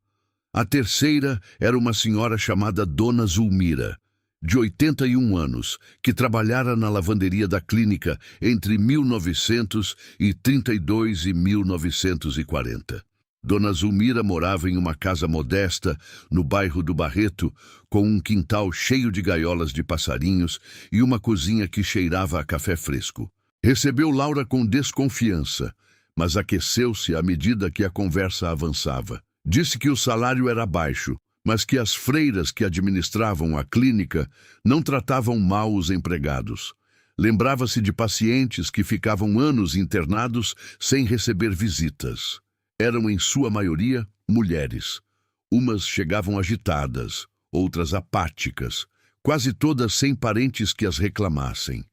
A terceira era uma senhora chamada Dona Zulmira, de 81 anos, que trabalhara na lavanderia da clínica entre 1932 e 1940. Dona Zulmira morava em uma casa modesta no bairro do Barreto, com um quintal cheio de gaiolas de passarinhos e uma cozinha que cheirava a café fresco. Recebeu Laura com desconfiança, mas aqueceu-se à medida que a conversa avançava. Disse que o salário era baixo, mas que as freiras que administravam a clínica não tratavam mal os empregados. Lembrava-se de pacientes que ficavam anos internados sem receber visitas. Eram, em sua maioria, mulheres. Umas chegavam agitadas, outras apáticas, quase todas sem parentes que as reclamassem.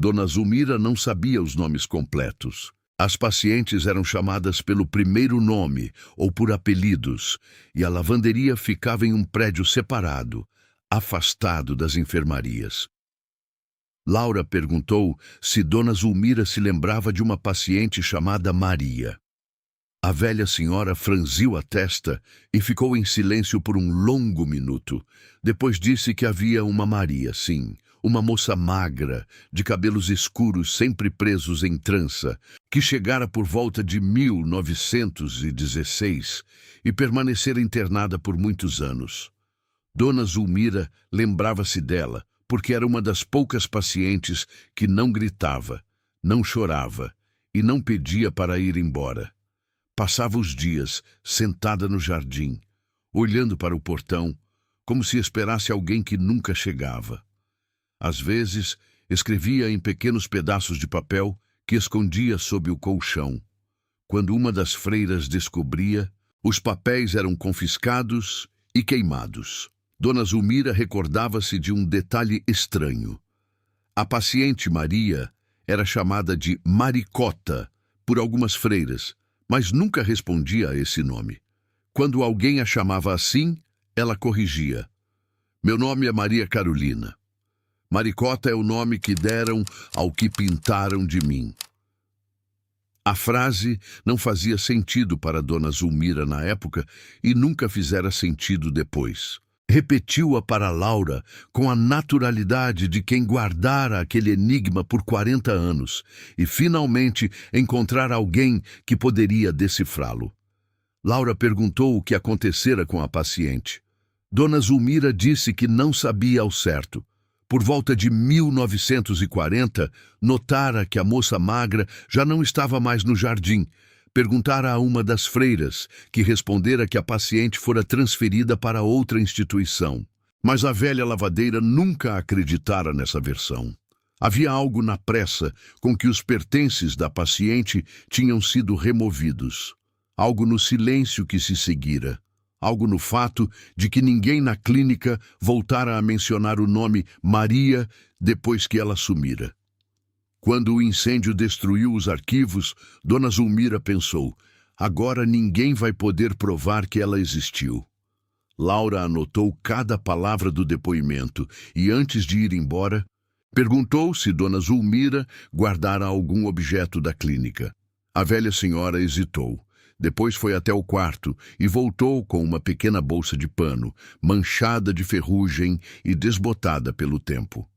Dona Zulmira não sabia os nomes completos. As pacientes eram chamadas pelo primeiro nome ou por apelidos, e a lavanderia ficava em um prédio separado, afastado das enfermarias. Laura perguntou se Dona Zulmira se lembrava de uma paciente chamada Maria. A velha senhora franziu a testa e ficou em silêncio por um longo minuto. Depois disse que havia uma Maria, sim, uma moça magra, de cabelos escuros sempre presos em trança, que chegara por volta de 1916 e permanecera internada por muitos anos. Dona Zulmira lembrava-se dela, porque era uma das poucas pacientes que não gritava, não chorava e não pedia para ir embora. Passava os dias sentada no jardim, olhando para o portão, como se esperasse alguém que nunca chegava. Às vezes, escrevia em pequenos pedaços de papel que escondia sob o colchão. Quando uma das freiras descobria, os papéis eram confiscados e queimados. Dona Zulmira recordava-se de um detalhe estranho. A paciente Maria era chamada de Maricota por algumas freiras, mas nunca respondia a esse nome. Quando alguém a chamava assim, ela corrigia. Meu nome é Maria Carolina. Maricota é o nome que deram ao que pintaram de mim. A frase não fazia sentido para Dona Zulmira na época e nunca fizera sentido depois. Repetiu-a para Laura com a naturalidade de quem guardara aquele enigma por 40 anos e finalmente encontrar alguém que poderia decifrá-lo. Laura perguntou o que acontecera com a paciente. Dona Zulmira disse que não sabia ao certo. Por volta de 1940, notara que a moça magra já não estava mais no jardim. Perguntara a uma das freiras, que respondera que a paciente fora transferida para outra instituição. Mas a velha lavadeira nunca acreditara nessa versão. Havia algo na pressa com que os pertences da paciente tinham sido removidos. Algo no silêncio que se seguira. Algo no fato de que ninguém na clínica voltara a mencionar o nome Maria depois que ela sumira. Quando o incêndio destruiu os arquivos, Dona Zulmira pensou, agora ninguém vai poder provar que ela existiu. Laura anotou cada palavra do depoimento e, antes de ir embora, perguntou se Dona Zulmira guardara algum objeto da clínica. A velha senhora hesitou. Depois foi até o quarto e voltou com uma pequena bolsa de pano, manchada de ferrugem e desbotada pelo tempo.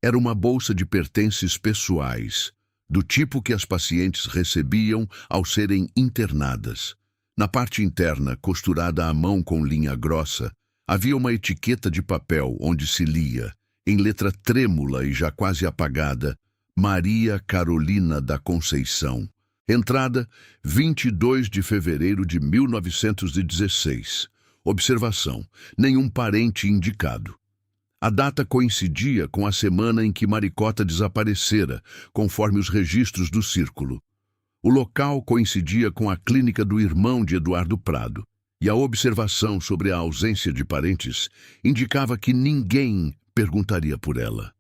Era uma bolsa de pertences pessoais, do tipo que as pacientes recebiam ao serem internadas. Na parte interna, costurada à mão com linha grossa, havia uma etiqueta de papel onde se lia, em letra trêmula e já quase apagada, Maria Carolina da Conceição. Entrada, 22 de fevereiro de 1916. Observação: nenhum parente indicado. A data coincidia com a semana em que Maricota desaparecera, conforme os registros do círculo. O local coincidia com a clínica do irmão de Eduardo Prado, e a observação sobre a ausência de parentes indicava que ninguém perguntaria por ela.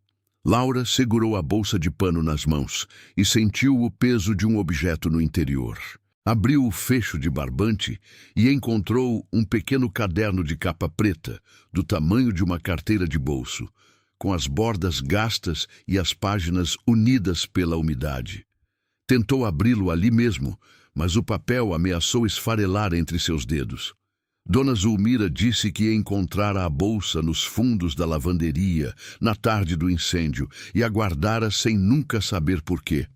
Laura segurou a bolsa de pano nas mãos e sentiu o peso de um objeto no interior. Abriu o fecho de barbante e encontrou um pequeno caderno de capa preta, do tamanho de uma carteira de bolso, com as bordas gastas e as páginas unidas pela umidade. Tentou abri-lo ali mesmo, mas o papel ameaçou esfarelar entre seus dedos. Dona Zulmira disse que encontrara a bolsa nos fundos da lavanderia, na tarde do incêndio, e a guardara sem nunca saber por quê.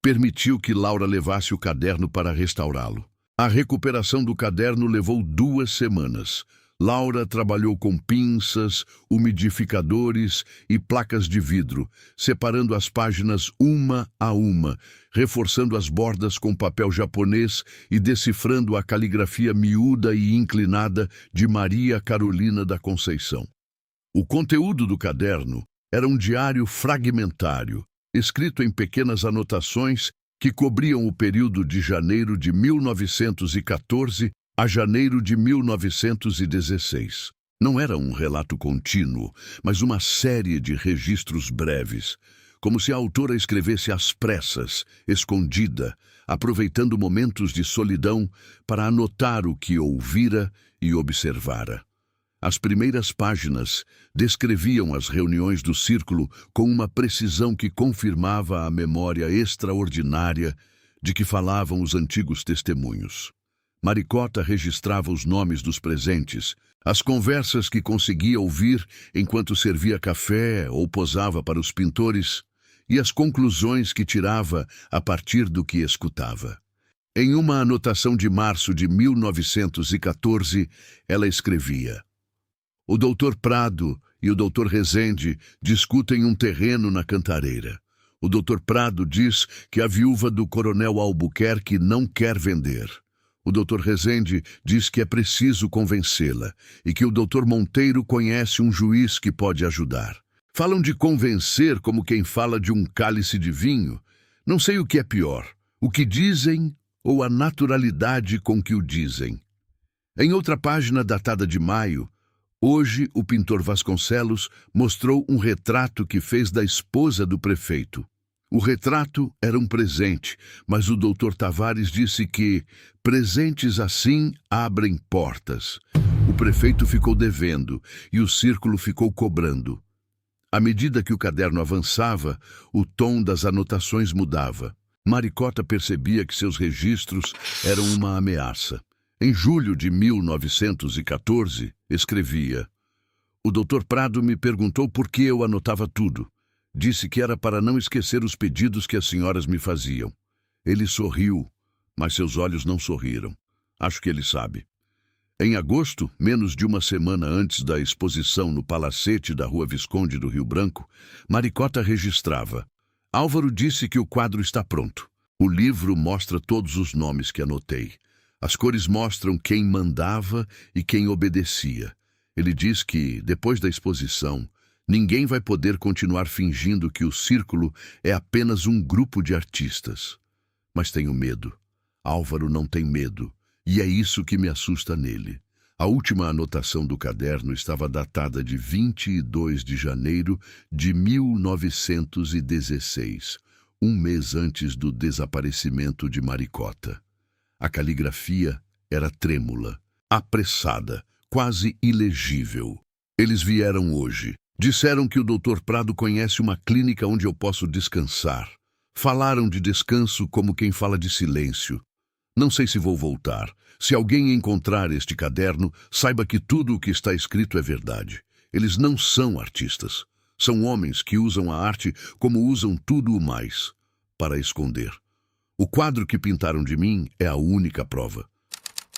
Permitiu que Laura levasse o caderno para restaurá-lo. A recuperação do caderno levou 2 semanas. Laura trabalhou com pinças, umidificadores e placas de vidro, separando as páginas uma a uma, reforçando as bordas com papel japonês e decifrando a caligrafia miúda e inclinada de Maria Carolina da Conceição. O conteúdo do caderno era um diário fragmentário, escrito em pequenas anotações que cobriam o período de janeiro de 1914 a janeiro de 1916. Não era um relato contínuo, mas uma série de registros breves, como se a autora escrevesse às pressas, escondida, aproveitando momentos de solidão para anotar o que ouvira e observara. As primeiras páginas descreviam as reuniões do círculo com uma precisão que confirmava a memória extraordinária de que falavam os antigos testemunhos. Maricota registrava os nomes dos presentes, as conversas que conseguia ouvir enquanto servia café ou posava para os pintores, e as conclusões que tirava a partir do que escutava. Em uma anotação de março de 1914, ela escrevia: "O Dr. Prado e o Dr. Rezende discutem um terreno na Cantareira. O Dr. Prado diz que a viúva do Coronel Albuquerque não quer vender. O Dr. Rezende diz que é preciso convencê-la e que o Dr. Monteiro conhece um juiz que pode ajudar. Falam de convencer como quem fala de um cálice de vinho. Não sei o que é pior, o que dizem ou a naturalidade com que o dizem." Em outra página datada de maio, hoje o pintor Vasconcelos mostrou um retrato que fez da esposa do prefeito. O retrato era um presente, mas o Dr. Tavares disse que presentes assim abrem portas. O prefeito ficou devendo e o círculo ficou cobrando. À medida que o caderno avançava, o tom das anotações mudava. Maricota percebia que seus registros eram uma ameaça. Em julho de 1914, escrevia: "O Dr. Prado me perguntou por que eu anotava tudo. Disse que era para não esquecer os pedidos que as senhoras me faziam. Ele sorriu, mas seus olhos não sorriram. Acho que ele sabe." Em agosto, menos de uma semana antes da exposição no Palacete da Rua Visconde do Rio Branco, Maricota registrava: "Álvaro disse que o quadro está pronto. O livro mostra todos os nomes que anotei. As cores mostram quem mandava e quem obedecia. Ele diz que, depois da exposição, ninguém vai poder continuar fingindo que o círculo é apenas um grupo de artistas. Mas tenho medo. Álvaro não tem medo, e é isso que me assusta nele." A última anotação do caderno estava datada de 22 de janeiro de 1916, um mês antes do desaparecimento de Maricota. A caligrafia era trêmula, apressada, quase ilegível. "Eles vieram hoje. Disseram que o Dr. Prado conhece uma clínica onde eu posso descansar. Falaram de descanso como quem fala de silêncio. Não sei se vou voltar. Se alguém encontrar este caderno, saiba que tudo o que está escrito é verdade. Eles não são artistas. São homens que usam a arte como usam tudo o mais, para esconder. O quadro que pintaram de mim é a única prova.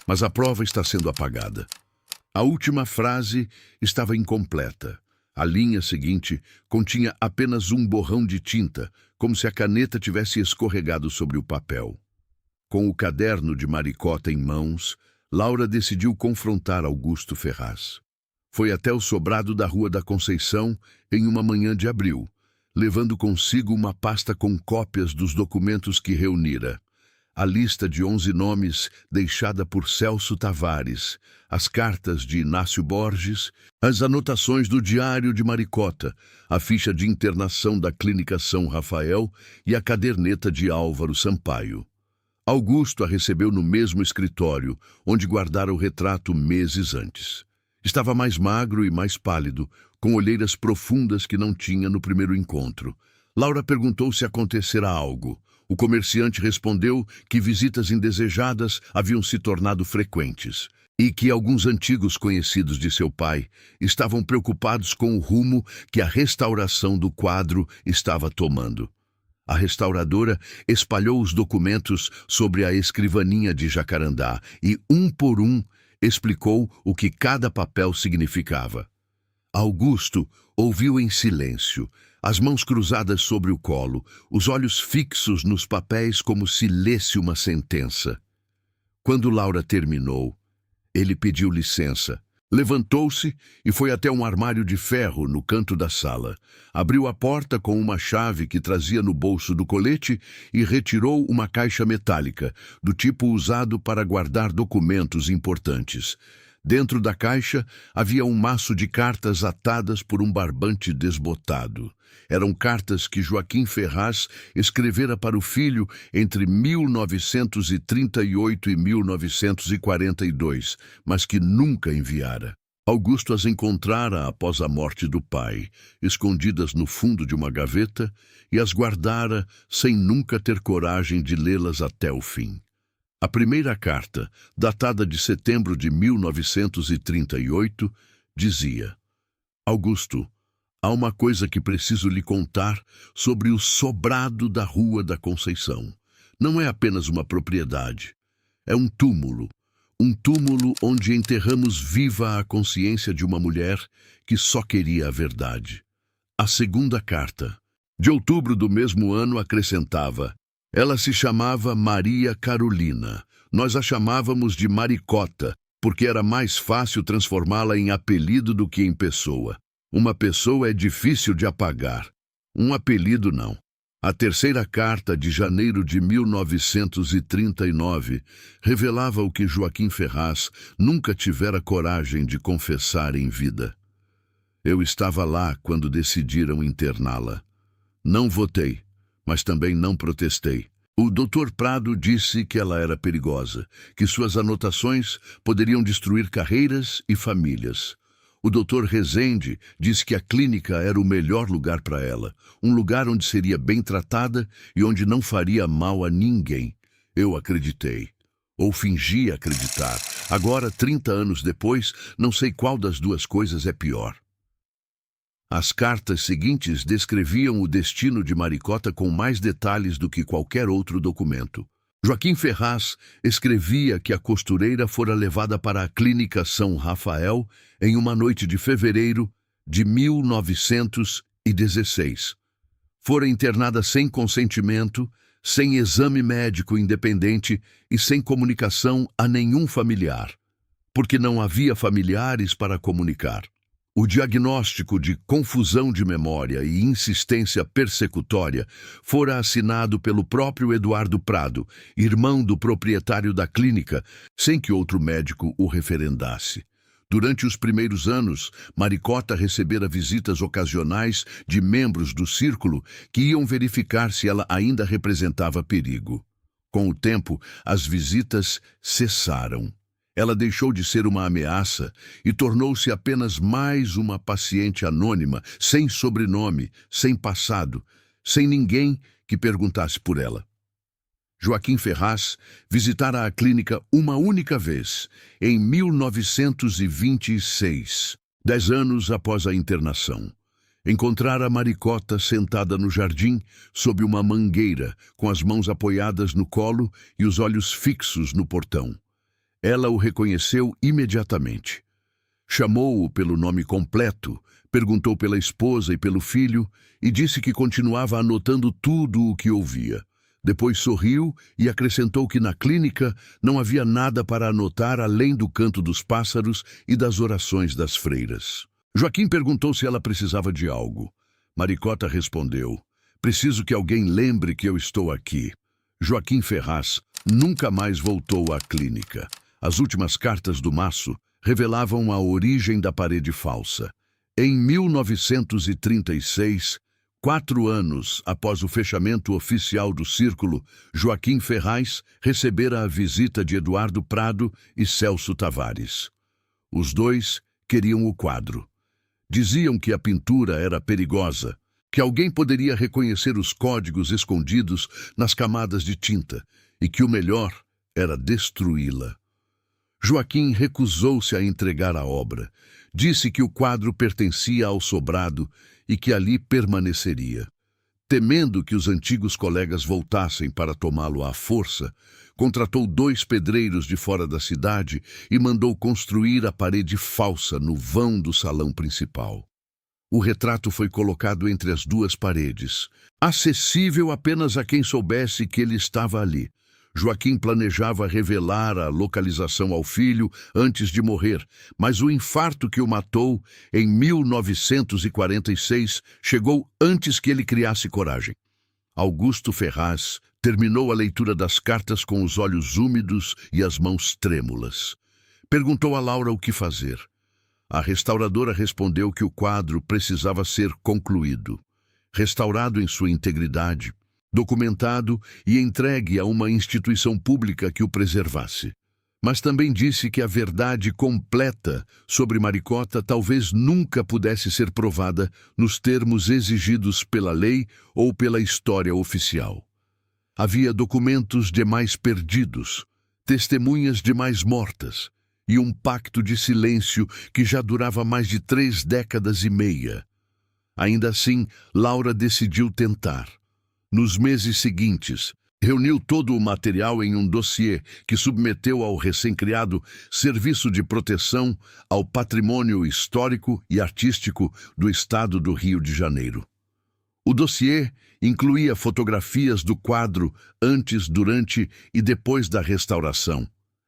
Mas a prova está sendo apagada." A última frase estava incompleta. A linha seguinte continha apenas um borrão de tinta, como se a caneta tivesse escorregado sobre o papel. Com o caderno de Maricota em mãos, Laura decidiu confrontar Augusto Ferraz. Foi até o sobrado da Rua da Conceição em uma manhã de abril, levando consigo uma pasta com cópias dos documentos que reunira. A lista de 11 nomes deixada por Celso Tavares, as cartas de Inácio Borges, as anotações do diário de Maricota, a ficha de internação da Clínica São Rafael e a caderneta de Álvaro Sampaio. Augusto a recebeu no mesmo escritório, onde guardara o retrato meses antes. Estava mais magro e mais pálido, com olheiras profundas que não tinha no primeiro encontro. Laura perguntou se acontecera algo. O comerciante respondeu que visitas indesejadas haviam se tornado frequentes e que alguns antigos conhecidos de seu pai estavam preocupados com o rumo que a restauração do quadro estava tomando. A restauradora espalhou os documentos sobre a escrivaninha de Jacarandá e, um por um, explicou o que cada papel significava. Augusto ouviu em silêncio, as mãos cruzadas sobre o colo, os olhos fixos nos papéis como se lesse uma sentença. Quando Laura terminou, ele pediu licença. Levantou-se e foi até um armário de ferro no canto da sala. Abriu a porta com uma chave que trazia no bolso do colete e retirou uma caixa metálica, do tipo usado para guardar documentos importantes. Dentro da caixa havia um maço de cartas atadas por um barbante desbotado. Eram cartas que Joaquim Ferraz escrevera para o filho entre 1938 e 1942, mas que nunca enviara. Augusto as encontrara após a morte do pai, escondidas no fundo de uma gaveta, e as guardara sem nunca ter coragem de lê-las até o fim. A primeira carta, datada de setembro de 1938, dizia: Augusto, há uma coisa que preciso lhe contar sobre o sobrado da Rua da Conceição. Não é apenas uma propriedade, é um túmulo. Um túmulo onde enterramos viva a consciência de uma mulher que só queria a verdade. A segunda carta, de outubro do mesmo ano, acrescentava: ela se chamava Maria Carolina. Nós a chamávamos de Maricota, porque era mais fácil transformá-la em apelido do que em pessoa. Uma pessoa é difícil de apagar. Um apelido não. A terceira carta, de janeiro de 1939, revelava o que Joaquim Ferraz nunca tivera coragem de confessar em vida. Eu estava lá quando decidiram interná-la. Não votei, mas também não protestei. O Dr. Prado disse que ela era perigosa, que suas anotações poderiam destruir carreiras e famílias. O Dr. Rezende disse que a clínica era o melhor lugar para ela, um lugar onde seria bem tratada e onde não faria mal a ninguém. Eu acreditei, ou fingi acreditar. Agora, 30 anos depois, não sei qual das duas coisas é pior. As cartas seguintes descreviam o destino de Maricota com mais detalhes do que qualquer outro documento. Joaquim Ferraz escrevia que a costureira fora levada para a Clínica São Rafael em uma noite de fevereiro de 1916. Fora internada sem consentimento, sem exame médico independente e sem comunicação a nenhum familiar, porque não havia familiares para comunicar. O diagnóstico de confusão de memória e insistência persecutória fora assinado pelo próprio Eduardo Prado, irmão do proprietário da clínica, sem que outro médico o referendasse. Durante os primeiros anos, Maricota recebera visitas ocasionais de membros do círculo que iam verificar se ela ainda representava perigo. Com o tempo, as visitas cessaram. Ela deixou de ser uma ameaça e tornou-se apenas mais uma paciente anônima, sem sobrenome, sem passado, sem ninguém que perguntasse por ela. Joaquim Ferraz visitara a clínica uma única vez, em 1926, 10 anos após a internação. Encontrara Maricota sentada no jardim, sob uma mangueira, com as mãos apoiadas no colo e os olhos fixos no portão. Ela o reconheceu imediatamente. Chamou-o pelo nome completo, perguntou pela esposa e pelo filho e disse que continuava anotando tudo o que ouvia. Depois sorriu e acrescentou que na clínica não havia nada para anotar além do canto dos pássaros e das orações das freiras. Joaquim perguntou se ela precisava de algo. Maricota respondeu: preciso que alguém lembre que eu estou aqui. Joaquim Ferraz nunca mais voltou à clínica. As últimas cartas do maço revelavam a origem da parede falsa. Em 1936, 4 anos após o fechamento oficial do círculo, Joaquim Ferraz recebera a visita de Eduardo Prado e Celso Tavares. Os dois queriam o quadro. Diziam que a pintura era perigosa, que alguém poderia reconhecer os códigos escondidos nas camadas de tinta e que o melhor era destruí-la. Joaquim recusou-se a entregar a obra. Disse que o quadro pertencia ao sobrado e que ali permaneceria. Temendo que os antigos colegas voltassem para tomá-lo à força, contratou 2 pedreiros de fora da cidade e mandou construir a parede falsa no vão do salão principal. O retrato foi colocado entre as 2 paredes, acessível apenas a quem soubesse que ele estava ali. Joaquim planejava revelar a localização ao filho antes de morrer, mas o infarto que o matou em 1946 chegou antes que ele criasse coragem. Augusto Ferraz terminou a leitura das cartas com os olhos úmidos e as mãos trêmulas. Perguntou a Laura o que fazer. A restauradora respondeu que o quadro precisava ser concluído, restaurado em sua integridade, documentado e entregue a uma instituição pública que o preservasse. Mas também disse que a verdade completa sobre Maricota talvez nunca pudesse ser provada nos termos exigidos pela lei ou pela história oficial. Havia documentos demais perdidos, testemunhas demais mortas e um pacto de silêncio que já durava mais de 3 décadas e meia. Ainda assim, Laura decidiu tentar. Nos meses seguintes, reuniu todo o material em um dossiê que submeteu ao recém-criado Serviço de Proteção ao Patrimônio Histórico e Artístico do Estado do Rio de Janeiro. O dossiê incluía fotografias do quadro antes, durante e depois da restauração,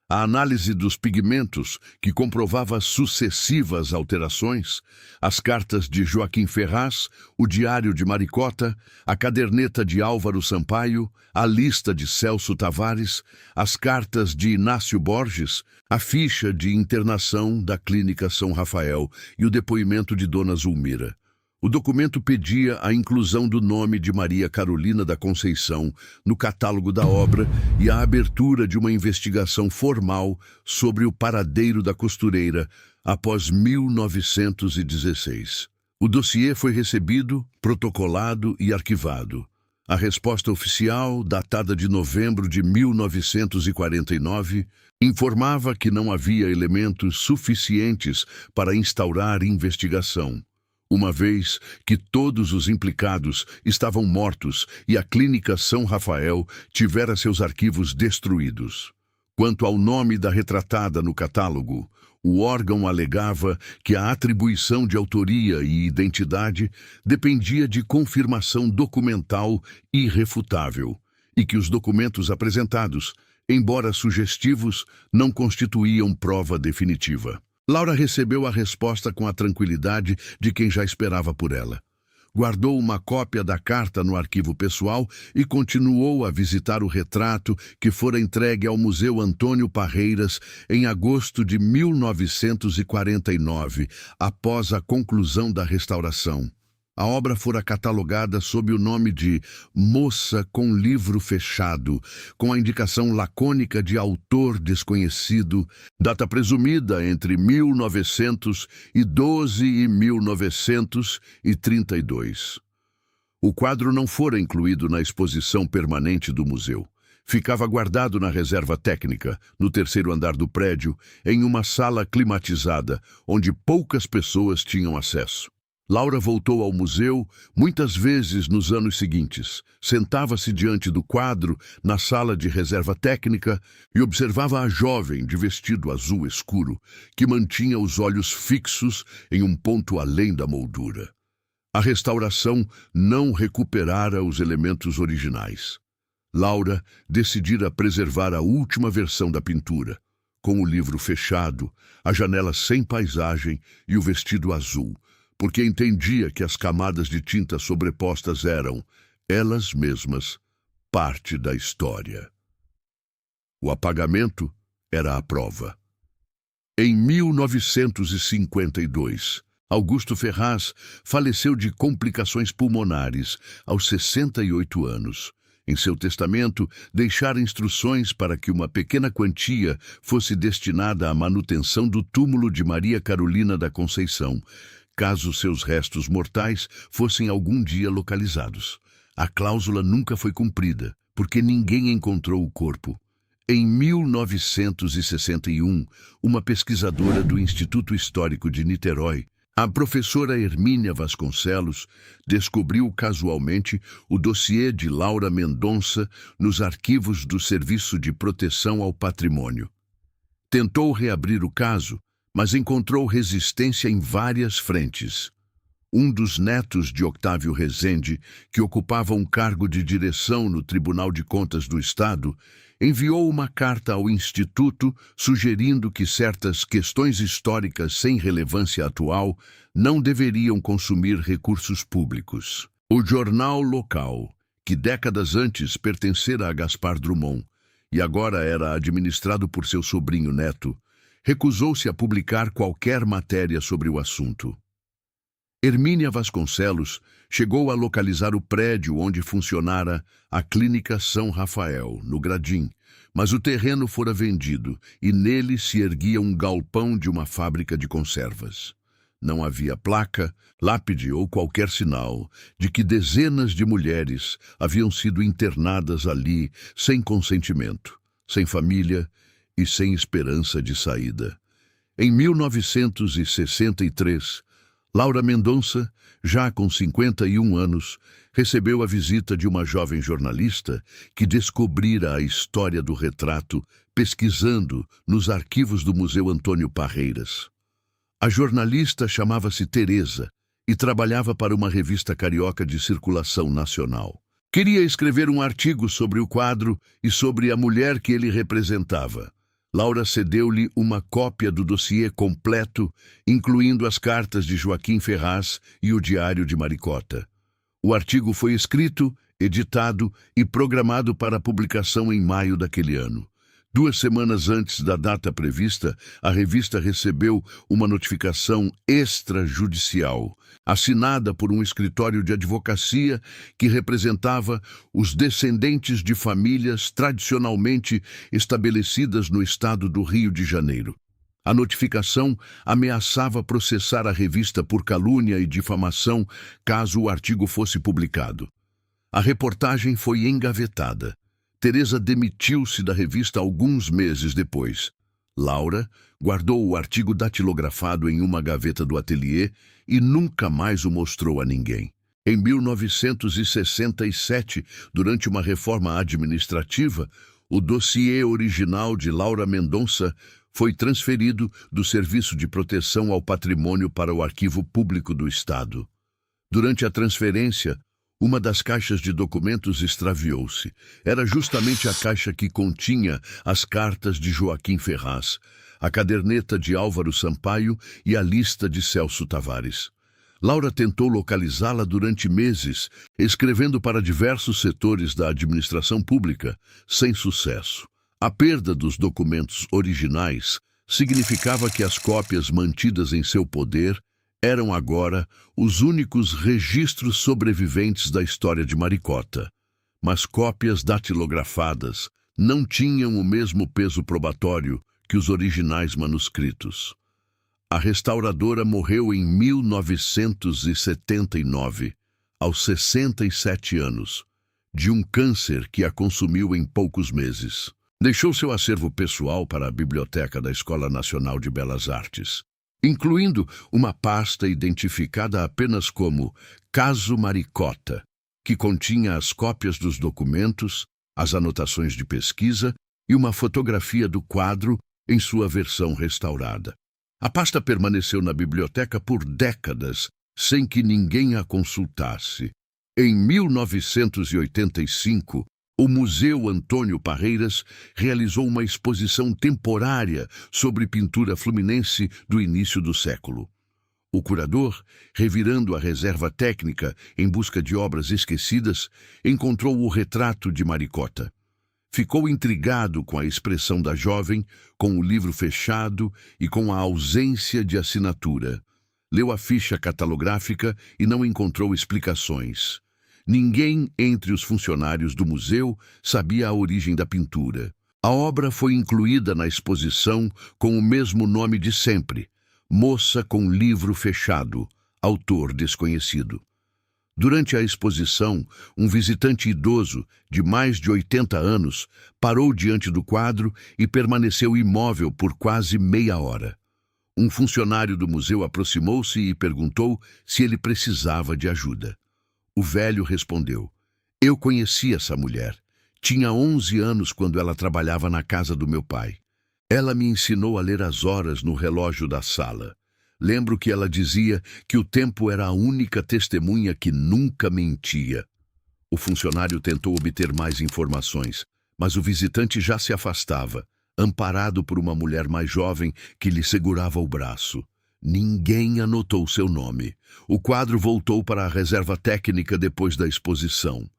a análise dos pigmentos, que comprovava sucessivas alterações, as cartas de Joaquim Ferraz, o diário de Maricota, a caderneta de Álvaro Sampaio, a lista de Celso Tavares, as cartas de Inácio Borges, a ficha de internação da Clínica São Rafael e o depoimento de Dona Zulmira. O documento pedia a inclusão do nome de Maria Carolina da Conceição no catálogo da obra e a abertura de uma investigação formal sobre o paradeiro da costureira após 1916. O dossiê foi recebido, protocolado e arquivado. A resposta oficial, datada de novembro de 1949, informava que não havia elementos suficientes para instaurar investigação, uma vez que todos os implicados estavam mortos e a Clínica São Rafael tivera seus arquivos destruídos. Quanto ao nome da retratada no catálogo, o órgão alegava que a atribuição de autoria e identidade dependia de confirmação documental irrefutável e que os documentos apresentados, embora sugestivos, não constituíam prova definitiva. Laura recebeu a resposta com a tranquilidade de quem já esperava por ela. Guardou uma cópia da carta no arquivo pessoal e continuou a visitar o retrato que fora entregue ao Museu Antônio Parreiras em agosto de 1949, após a conclusão da restauração. A obra fora catalogada sob o nome de Moça com Livro Fechado, com a indicação lacônica de autor desconhecido, data presumida entre 1912 e 1932. O quadro não fora incluído na exposição permanente do museu. Ficava guardado na reserva técnica, no 3º andar do prédio, em uma sala climatizada, onde poucas pessoas tinham acesso. Laura voltou ao museu muitas vezes nos anos seguintes. Sentava-se diante do quadro, na sala de reserva técnica, e observava a jovem de vestido azul escuro, que mantinha os olhos fixos em um ponto além da moldura. A restauração não recuperara os elementos originais. Laura decidira preservar a última versão da pintura, com o livro fechado, a janela sem paisagem e o vestido azul, porque entendia que as camadas de tinta sobrepostas eram, elas mesmas, parte da história. O apagamento era a prova. Em 1952, Augusto Ferraz faleceu de complicações pulmonares aos 68 anos. Em seu testamento, deixara instruções para que uma pequena quantia fosse destinada à manutenção do túmulo de Maria Carolina da Conceição, caso seus restos mortais fossem algum dia localizados. A cláusula nunca foi cumprida, porque ninguém encontrou o corpo. Em 1961, uma pesquisadora do Instituto Histórico de Niterói, a professora Hermínia Vasconcelos, descobriu casualmente o dossiê de Laura Mendonça nos arquivos do Serviço de Proteção ao Patrimônio. Tentou reabrir o caso, mas encontrou resistência em várias frentes. Um dos netos de Octávio Rezende, que ocupava um cargo de direção no Tribunal de Contas do Estado, enviou uma carta ao Instituto sugerindo que certas questões históricas sem relevância atual não deveriam consumir recursos públicos. O jornal local, que décadas antes pertencera a Gaspar Drummond e agora era administrado por seu sobrinho neto, recusou-se a publicar qualquer matéria sobre o assunto. Hermínia Vasconcelos chegou a localizar o prédio onde funcionara a Clínica São Rafael, no Gradim, mas o terreno fora vendido e nele se erguia um galpão de uma fábrica de conservas. Não havia placa, lápide ou qualquer sinal de que dezenas de mulheres haviam sido internadas ali sem consentimento, sem família e sem esperança de saída. Em 1963, Laura Mendonça, já com 51 anos, recebeu a visita de uma jovem jornalista que descobrira a história do retrato pesquisando nos arquivos do Museu Antônio Parreiras. A jornalista chamava-se Teresa e trabalhava para uma revista carioca de circulação nacional. Queria escrever um artigo sobre o quadro e sobre a mulher que ele representava. Laura cedeu-lhe uma cópia do dossiê completo, incluindo as cartas de Joaquim Ferraz e o Diário de Maricota. O artigo foi escrito, editado e programado para publicação em maio daquele ano. 2 semanas antes da data prevista, a revista recebeu uma notificação extrajudicial, assinada por um escritório de advocacia que representava os descendentes de famílias tradicionalmente estabelecidas no estado do Rio de Janeiro. A notificação ameaçava processar a revista por calúnia e difamação caso o artigo fosse publicado. A reportagem foi engavetada. Teresa demitiu-se da revista alguns meses depois. Laura guardou o artigo datilografado em uma gaveta do ateliê e nunca mais o mostrou a ninguém. Em 1967, durante uma reforma administrativa, o dossiê original de Laura Mendonça foi transferido do Serviço de Proteção ao Patrimônio para o Arquivo Público do Estado. Durante a transferência, uma das caixas de documentos extraviou-se. Era justamente a caixa que continha as cartas de Joaquim Ferraz, a caderneta de Álvaro Sampaio e a lista de Celso Tavares. Laura tentou localizá-la durante meses, escrevendo para diversos setores da administração pública, sem sucesso. A perda dos documentos originais significava que as cópias mantidas em seu poder eram agora os únicos registros sobreviventes da história de Maricota. Mas cópias datilografadas não tinham o mesmo peso probatório que os originais manuscritos. A restauradora morreu em 1979, aos 67 anos, de um câncer que a consumiu em poucos meses. Deixou seu acervo pessoal para a Biblioteca da Escola Nacional de Belas Artes, incluindo uma pasta identificada apenas como Caso Maricota, que continha as cópias dos documentos, as anotações de pesquisa e uma fotografia do quadro em sua versão restaurada. A pasta permaneceu na biblioteca por décadas, sem que ninguém a consultasse. Em 1985, o Museu Antônio Parreiras realizou uma exposição temporária sobre pintura fluminense do início do século. O curador, revirando a reserva técnica em busca de obras esquecidas, encontrou o retrato de Maricota. Ficou intrigado com a expressão da jovem, com o livro fechado e com a ausência de assinatura. Leu a ficha catalográfica e não encontrou explicações. Ninguém entre os funcionários do museu sabia a origem da pintura. A obra foi incluída na exposição com o mesmo nome de sempre, Moça com Livro Fechado, autor desconhecido. Durante a exposição, um visitante idoso, de mais de 80 anos, parou diante do quadro e permaneceu imóvel por quase meia hora. Um funcionário do museu aproximou-se e perguntou se ele precisava de ajuda. O velho respondeu: "Eu conheci essa mulher. Tinha 11 anos quando ela trabalhava na casa do meu pai. Ela me ensinou a ler as horas no relógio da sala. Lembro que ela dizia que o tempo era a única testemunha que nunca mentia." O funcionário tentou obter mais informações, mas o visitante já se afastava, amparado por uma mulher mais jovem que lhe segurava o braço. Ninguém anotou seu nome. O quadro voltou para a reserva técnica depois da exposição.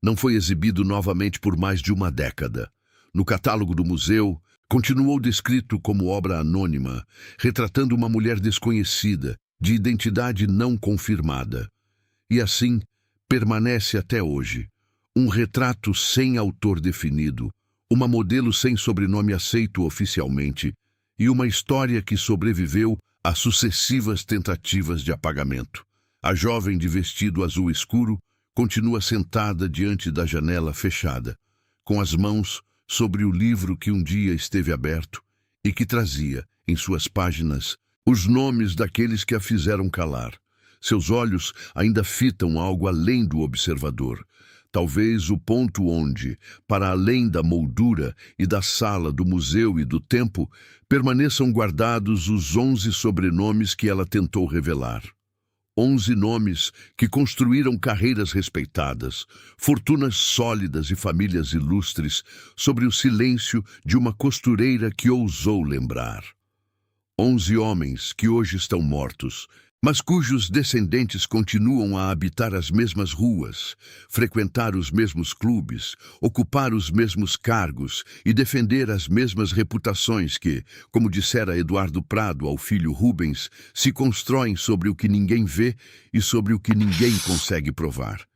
Não foi exibido novamente por mais de uma década. No catálogo do museu, continuou descrito como obra anônima, retratando uma mulher desconhecida, de identidade não confirmada. E assim, permanece até hoje. Um retrato sem autor definido, uma modelo sem sobrenome aceito oficialmente e uma história que sobreviveu a sucessivas tentativas de apagamento. A jovem de vestido azul escuro continua sentada diante da janela fechada, com as mãos sobre o livro que um dia esteve aberto e que trazia, em suas páginas, os nomes daqueles que a fizeram calar. Seus olhos ainda fitam algo além do observador, talvez o ponto onde, para além da moldura e da sala do museu e do tempo, permaneçam guardados os 11 sobrenomes que ela tentou revelar. 11 nomes que construíram carreiras respeitadas, fortunas sólidas e famílias ilustres sobre o silêncio de uma costureira que ousou lembrar. 11 homens que hoje estão mortos, mas cujos descendentes continuam a habitar as mesmas ruas, frequentar os mesmos clubes, ocupar os mesmos cargos e defender as mesmas reputações que, como dissera Eduardo Prado ao filho Rubens, se constroem sobre o que ninguém vê e sobre o que ninguém consegue provar.